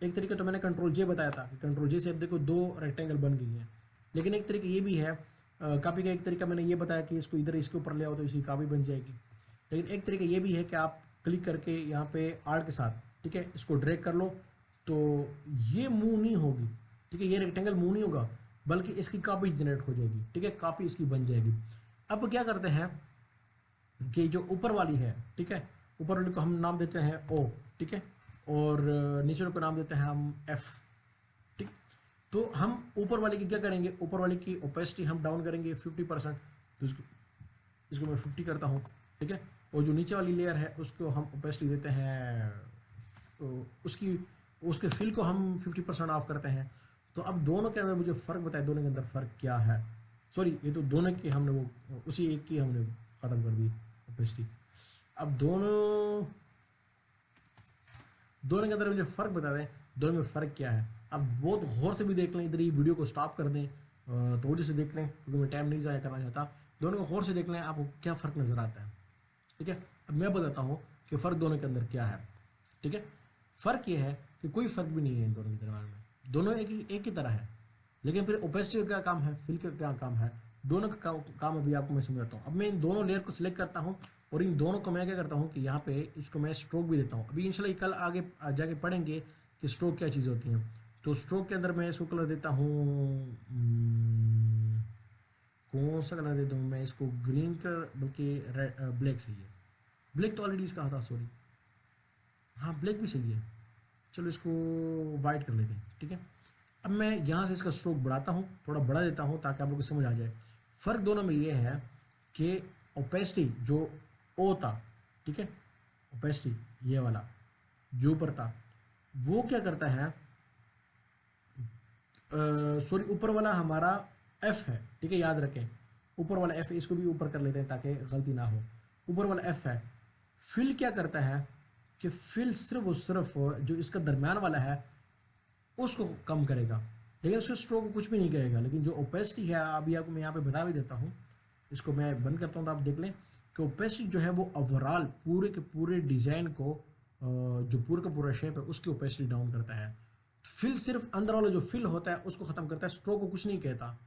एक तरीका तो मैंने कंट्रोल जे बताया था कि कंट्रोल जे से अब देखो 2 रेक्टेंगल बन गई है। लेकिन एक तरीका ये भी है, कॉपी का एक तरीका मैंने ये बताया कि इसको इधर इसके ऊपर ले आओ तो इसकी कॉपी बन जाएगी। लेकिन एक तरीका ये भी है कि आप क्लिक करके यहाँ पे आर्ट के साथ, ठीक है, इसको ड्रैग कर लो तो ये मूव नहीं होगी। ठीक है, ये रेक्टेंगल मूव नहीं होगा बल्कि इसकी कॉपी जनरेट हो जाएगी। ठीक है, कॉपी इसकी बन जाएगी। अब क्या करते हैं कि जो ऊपर वाली है, ठीक है, ऊपर वाली को हम नाम देते हैं ओ, ठीक है, और नीचे वाले को नाम देते हैं हम एफ। ठीक, तो हम ऊपर वाले की क्या करेंगे, ऊपर वाले की ओपेसिटी हम डाउन करेंगे 50%। तो इसको मैं 50 करता हूँ। ठीक है, और जो नीचे वाली लेयर है उसको हम ओपेसिटी देते हैं उसकी उसके फिल को हम 50% ऑफ करते हैं। तो अब दोनों के अंदर मुझे फ़र्क बताए, दोनों के अंदर फ़र्क क्या है। सॉरी, ये तो दोनों की हमने वो उसी एक की हमने ख़त्म कर दी ओपेसिटी। अब दोनों के अंदर मुझे फ़र्क बता दें, दोनों में फ़र्क क्या है। अब बहुत गौर से भी देख लें, इधर ये वीडियो को स्टॉप कर दें, थोड़ी से देख लें क्योंकि मैं टाइम नहीं ज़ाया करना चाहता। दोनों को गौर से देख लें, आपको क्या फ़र्क नज़र आता है। ठीक है, अब मैं बताता हूँ कि फ़र्क दोनों के अंदर क्या है। ठीक है, फ़र्क ये है कि कोई फ़र्क भी नहीं है इन दोनों के दरम्यान में, दोनों एक ही तरह है। लेकिन फिर ओपेसिटी का क्या काम है, फिल का क्या काम है, दोनों का काम अभी आपको मैं समझाता हूँ। अब मैं इन दोनों लेयर को सिलेक्ट करता हूँ और इन दोनों को मैं क्या करता हूँ कि यहाँ पे इसको मैं स्ट्रोक भी देता हूँ। अभी इंशाल्लाह कल आगे जाके पढ़ेंगे कि स्ट्रोक क्या चीज़ होती है। तो स्ट्रोक के अंदर मैं इसको कलर देता हूँ, कौन सा कलर देता हूँ मैं इसको, ग्रीन कलर, बल्कि ब्लैक सही है। ब्लैक तो ऑलरेडी इसका था, सॉरी, हाँ ब्लैक भी सही है। चलो इसको वाइट कर लेते हैं। ठीक है, अब मैं यहाँ से इसका स्ट्रोक बढ़ाता हूँ, थोड़ा बढ़ा देता हूँ ताकि आप लोग को समझ आ जाए। फ़र्क दोनों में ये है कि ओपेसिटी जो ओ था, ठीक है, ओपेसिटी ये वाला जो ऊपर था वो क्या करता है, सॉरी ऊपर वाला हमारा एफ है। ठीक है, याद रखें ऊपर वाला एफ, इसको भी ऊपर कर लेते हैं ताकि गलती ना हो। ऊपर वाला एफ है। फिल क्या करता है कि फिल सिर्फ और सिर्फ जो इसका दरम्यान वाला है उसको कम करेगा, लेकिन उसके स्ट्रोक को कुछ भी नहीं करेगा। लेकिन जो ओपेसिटी है, अभी आपको मैं यहाँ पे बता भी देता हूँ, इसको मैं बंद करता हूँ तो आप देख लें कि ओपेसिटी जो है वो ओवरऑल पूरे के पूरे डिज़ाइन को, जो पूरा का पूरा शेप है उसकी ओपेसिटी डाउन करता है। फिल सिर्फ अंदर वाला जो फिल होता है उसको ख़त्म करता है, स्ट्रोक को कुछ नहीं कहता।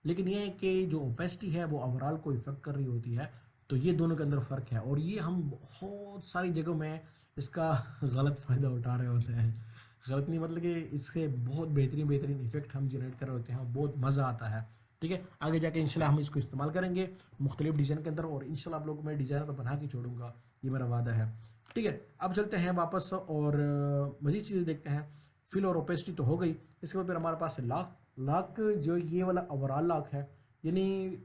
लेकिन ये है कि जो ओपेसिटी है वो ओवरऑल को इफेक्ट कर रही होती है। तो ये दोनों के अंदर फ़र्क है, और ये हम बहुत सारी जगहों में इसका गलत फ़ायदा उठा रहे होते हैं। गलत नहीं मतलब कि इससे बहुत बेहतरीन इफेक्ट हम जनरेट कर रहे होते हैं, बहुत मज़ा आता है। ठीक है, आगे जाके इंशाल्लाह हम इसको इस्तेमाल करेंगे मुख्तलिफ डिज़ाइन के अंदर, और इंशाल्लाह आप लोगों को मैं डिज़ाइन तो बना के छोड़ूंगा, ये मेरा वादा है। ठीक है, अब चलते हैं वापस और मज़ीद चीज़ें देखते हैं। फिल और ओपेसिटी तो हो गई, इसके बाद फिर हमारे पास है लॉक। लॉक जो ये वाला ओवरऑल लॉक है, यानी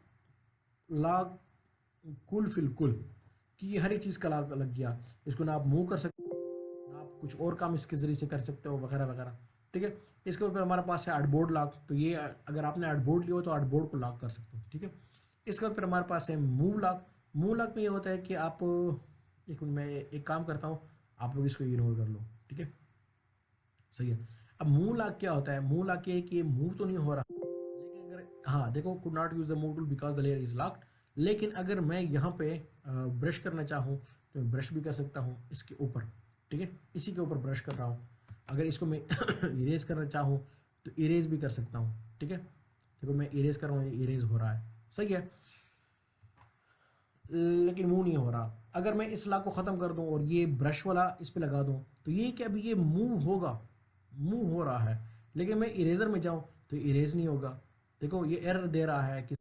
लॉक कुल फिल कुल कि हर एक चीज़ का लॉक लग गया। इसको ना आप मूव कर सकते, ना आप कुछ और काम इसके ज़रिए से कर सकते हो, वगैरह वगैरह। ठीक है, इसके ऊपर हमारे पास है आर्टबोर्ड लॉक। तो ये अगर आपने आर्टबोर्ड लिया हो तो आर्टबोर्ड को लॉक कर सकते हो। ठीक है, इसके ऊपर हमारे पास है मूव लॉक। मूव लॉक में ये होता है कि आप, एक मिनट मैं एक काम करता हूँ, आप लोग इसको इग्नोर कर लो। ठीक है, सही है। अब मूव लॉक क्या होता है, मूव लॉक ये है कि ये मूव तो नहीं हो रहा, लेकिन अगर, हाँ देखो, could not use the move tool because the layer is locked. लेकिन अगर मैं यहाँ पे ब्रश करना चाहूँ तो मैं ब्रश भी कर सकता हूँ इसके ऊपर। ठीक है, इसी के ऊपर ब्रश कर रहा हूँ। अगर इसको मैं इरेज करना चाहूँ तो इरेज भी कर सकता हूँ। ठीक है, देखो मैं इरेज कर रहा हूँ, इरेज हो रहा है, सही है, लेकिन मूव नहीं हो रहा। अगर मैं इस लॉक को ख़त्म कर दूं और ये ब्रश वाला इस पर लगा दूं तो ये कि अभी ये मूव होगा, मूव हो रहा है, लेकिन मैं इरेजर में जाऊं तो इरेज नहीं होगा। देखो ये एरर दे रहा है कि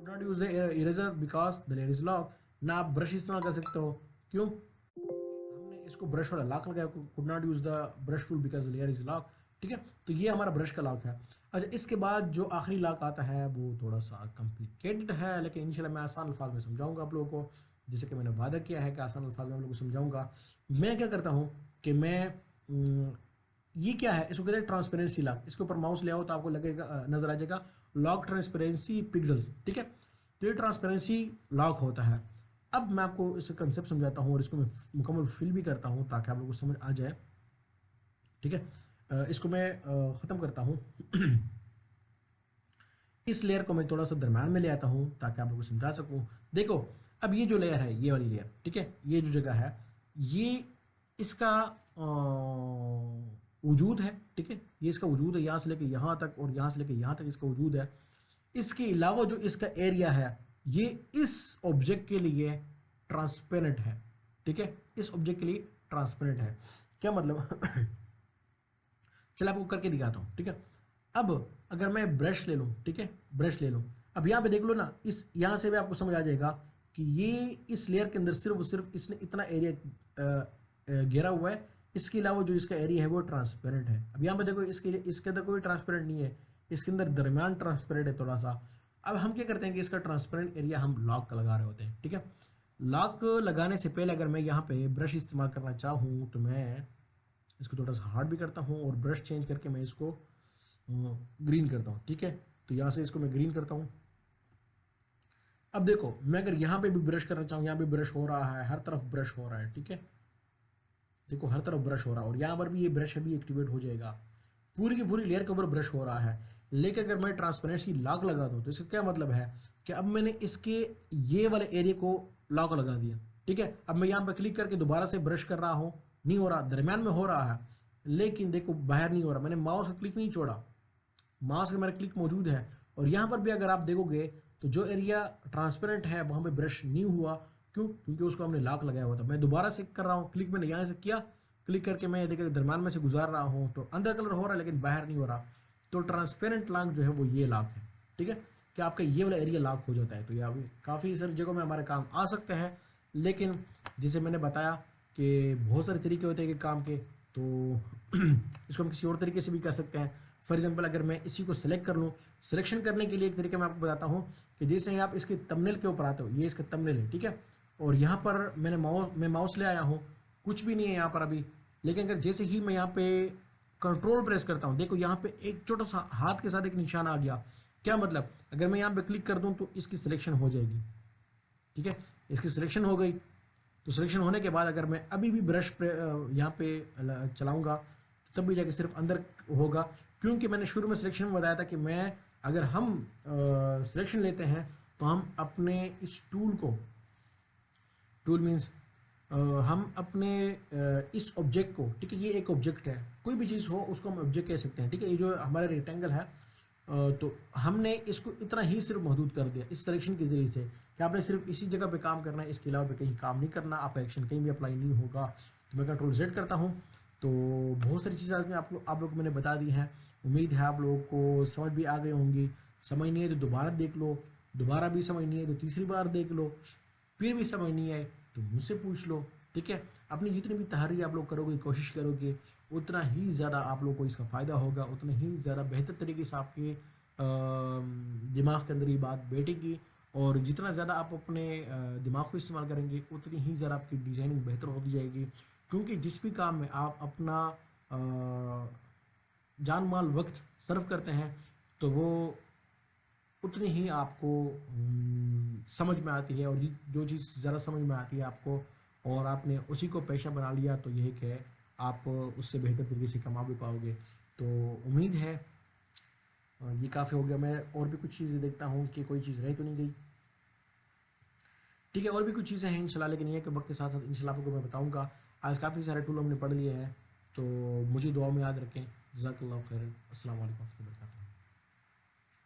not use the eraser because the layer is lock. ना आप ब्रश इस्तेमाल कर सकते हो, क्यों, हमने इसको ब्रश वाला लॉक लगाया, could not use the brush tool because the layer is lock. ठीक है, तो ये हमारा ब्रश का लॉक है। अच्छा, इसके बाद जो आखिरी लॉक आता है वो थोड़ा सा कॉम्प्लिकेटेड है, लेकिन इंशाल्लाह मैं आसान अल्फाज में समझाऊंगा आप लोगों को, जैसे कि मैंने वादा किया है कि आसान अल्फाज में आप लोगों को समझाऊंगा। मैं क्या करता हूँ कि मैं ये क्या है, इसको कहते हैं ट्रांसपेरेंसी लॉक। इसके ऊपर माउस ले आओ तो आपको लगेगा, नजर आ जाएगा लॉक ट्रांसपेरेंसी पिक्सल्स। ठीक है, तो ये ट्रांसपेरेंसी लॉक होता है। अब मैं आपको इसका कंसेप्ट समझाता हूँ और इसको मैं मुकम्मल फिल भी करता हूँ ताकि आप लोगों को समझ आ जाए। ठीक है, इसको मैं ख़त्म करता हूँ। इस लेयर को मैं थोड़ा सा दरम्यान में ले आता हूँ ताकि आप लोगों को समझा सकूँ। देखो अब ये जो लेयर है, ये वाली लेयर, ठीक है, ये जो जगह है, ये इसका वजूद है। ठीक है, ये इसका वजूद है, यहाँ से लेके यहाँ तक और यहाँ से लेके यहाँ तक इसका वजूद है। इसके अलावा जो इसका एरिया है ये इस ऑब्जेक्ट के लिए ट्रांसपेरेंट है। ठीक है, इस ऑब्जेक्ट के लिए ट्रांसपेरेंट है। क्या मतलब चलो आपको करके दिखाता हूँ। ठीक है, अब अगर मैं ब्रश ले लूँ, ठीक है, ब्रश ले लूँ, अब यहाँ पे देख लो ना, इस यहाँ से भी आपको समझ आ जाएगा कि ये इस लेयर के अंदर सिर्फ और सिर्फ इसने इतना एरिया घेरा हुआ है, इसके अलावा जो इसका एरिया है वो ट्रांसपेरेंट है। अब यहाँ पे देखो इसके अंदर कोई ट्रांसपेरेंट नहीं है, इसके अंदर दरमियान ट्रांसपेरेंट है थोड़ा सा। अब हम क्या करते हैं कि इसका ट्रांसपेरेंट एरिया हम लॉक लगा रहे होते हैं। ठीक है, लॉक लगाने से पहले अगर मैं यहाँ पे ब्रश इस्तेमाल करना चाहूँ तो मैं इसको थोड़ा सा हार्ड भी करता हूँ और ब्रश चेंज करके मैं इसको ग्रीन करता हूँ। ठीक है, तो यहाँ से इसको मैं ग्रीन करता हूँ। अब देखो मैं अगर यहाँ पे भी ब्रश करना चाहूँ, यहाँ पे ब्रश हो रहा है, हर तरफ ब्रश हो रहा है। ठीक है, देखो हर तरफ ब्रश हो रहा है और यहाँ पर भी ये ब्रश अभी एक्टिवेट हो जाएगा, पूरी की पूरी लेयर के ऊपर ब्रश हो रहा है। लेकिन अगर मैं ट्रांसपेरेंसी लॉक लगा दूँ तो इसका क्या मतलब है कि अब मैंने इसके ये वाले एरिया को लॉक लगा दिया। ठीक है, अब मैं यहाँ पर क्लिक करके दोबारा से ब्रश कर रहा हूँ, नहीं हो रहा, दरम्यान में हो रहा है लेकिन देखो बाहर नहीं हो रहा। मैंने माउस का क्लिक नहीं छोड़ा, माउस का मेरा क्लिक मौजूद है और यहाँ पर भी अगर आप देखोगे तो जो एरिया ट्रांसपेरेंट है वहाँ पे ब्रश नहीं हुआ। क्यों? क्योंकि उसको हमने लॉक लगाया हुआ था। मैं दोबारा से कर रहा हूँ, क्लिक मैंने यहाँ से किया, क्लिक करके मैं देखिए दरम्यान में से गुजार रहा हूँ तो अंदर कलर हो रहा है लेकिन बाहर नहीं हो रहा। तो ट्रांसपेरेंट लॉक जो है वो ये लॉक है। ठीक है, कि आपका ये वाला एरिया लॉक हो जाता है। तो ये काफ़ी सारी जगहों में हमारे काम आ सकते हैं, लेकिन जैसे मैंने बताया कि बहुत सारे तरीके होते हैं कि काम के, तो इसको हम किसी और तरीके से भी कर सकते हैं। फॉर एग्जांपल अगर मैं इसी को सिलेक्ट कर लूँ, सिलेक्शन करने के लिए एक तरीका मैं आपको बताता हूँ कि जैसे ही आप इसके थंबनेल के ऊपर आते हो, ये इसका थंबनेल है। ठीक है, और यहाँ पर मैं माउस ले आया हूँ, कुछ भी नहीं है यहाँ पर अभी, लेकिन अगर जैसे ही मैं यहाँ पे कंट्रोल प्रेस करता हूँ, देखो यहाँ पे एक छोटा सा हाथ के साथ एक निशान आ गया। क्या मतलब? अगर मैं यहाँ पे क्लिक कर दूँ तो इसकी सिलेक्शन हो जाएगी। ठीक है, इसकी सिलेक्शन हो गई। तो सिलेक्शन होने के बाद अगर मैं अभी भी ब्रश यहाँ पे चलाऊंगा तब भी जाके सिर्फ अंदर होगा, क्योंकि मैंने शुरू में सिलेक्शन में बताया था कि मैं अगर हम सिलेक्शन लेते हैं तो हम अपने इस टूल को, टूल मीन्स हम अपने इस ऑब्जेक्ट को, ठीक है, ये एक ऑब्जेक्ट है, कोई भी चीज़ हो उसको हम ऑब्जेक्ट कह सकते हैं। ठीक है, ये जो हमारा रेक्टेंगल है तो हमने इसको इतना ही सिर्फ महदूद कर दिया इस सिलेक्शन के ज़रिए से कि आपने सिर्फ इसी जगह पे काम करना है, इसके अलावा पे कहीं काम नहीं करना, आपका एक्शन कहीं भी अप्लाई नहीं होगा। तो मैं कंट्रोल Z करता हूँ। तो बहुत सारी चीज़ें आज मैं आप लोगों को मैंने बता दी हैं। उम्मीद है आप लोगों को समझ भी आ गई होंगी। समझ नहीं है तो दोबारा देख लो, दोबारा भी समझ नहीं है तो तीसरी बार देख लो, फिर भी समझ नहीं आए तो मुझसे पूछ लो। ठीक है, अपनी जितनी भी तहरीर आप लोग करोगे, कोशिश करोगे, उतना ही ज़्यादा आप लोग को इसका फ़ायदा होगा, उतना ही ज़्यादा बेहतर तरीके से आपके दिमाग के अंदर ये बात बैठेगी। और जितना ज़्यादा आप अपने दिमाग को इस्तेमाल करेंगे उतनी ही ज़्यादा आपकी डिज़ाइनिंग बेहतर होती जाएगी। क्योंकि जिस भी काम में आप अपना जान माल वक्त सर्व करते हैं तो वो उतनी ही आपको समझ में आती है। और जो चीज़ ज़्यादा समझ में आती है आपको और आपने उसी को पेशा बना लिया तो यही कि आप उससे बेहतर तरीके से कमा भी पाओगे। तो उम्मीद है ये काफ़ी हो गया। मैं और भी कुछ चीज़ें देखता हूँ कि कोई चीज़ रह तो नहीं गई। ठीक है, और भी कुछ चीज़ें हैं इंशाल्लाह, लेकिन ये कि वक्त के साथ साथ इंशाल्लाह आपको मैं बताऊँगा। आज काफ़ी सारे टूल हमने पढ़ लिए हैं, तो मुझे दुआ में याद रखें। जज़ाकल्लाहु खैरन। अस्सलाम वालेकुम।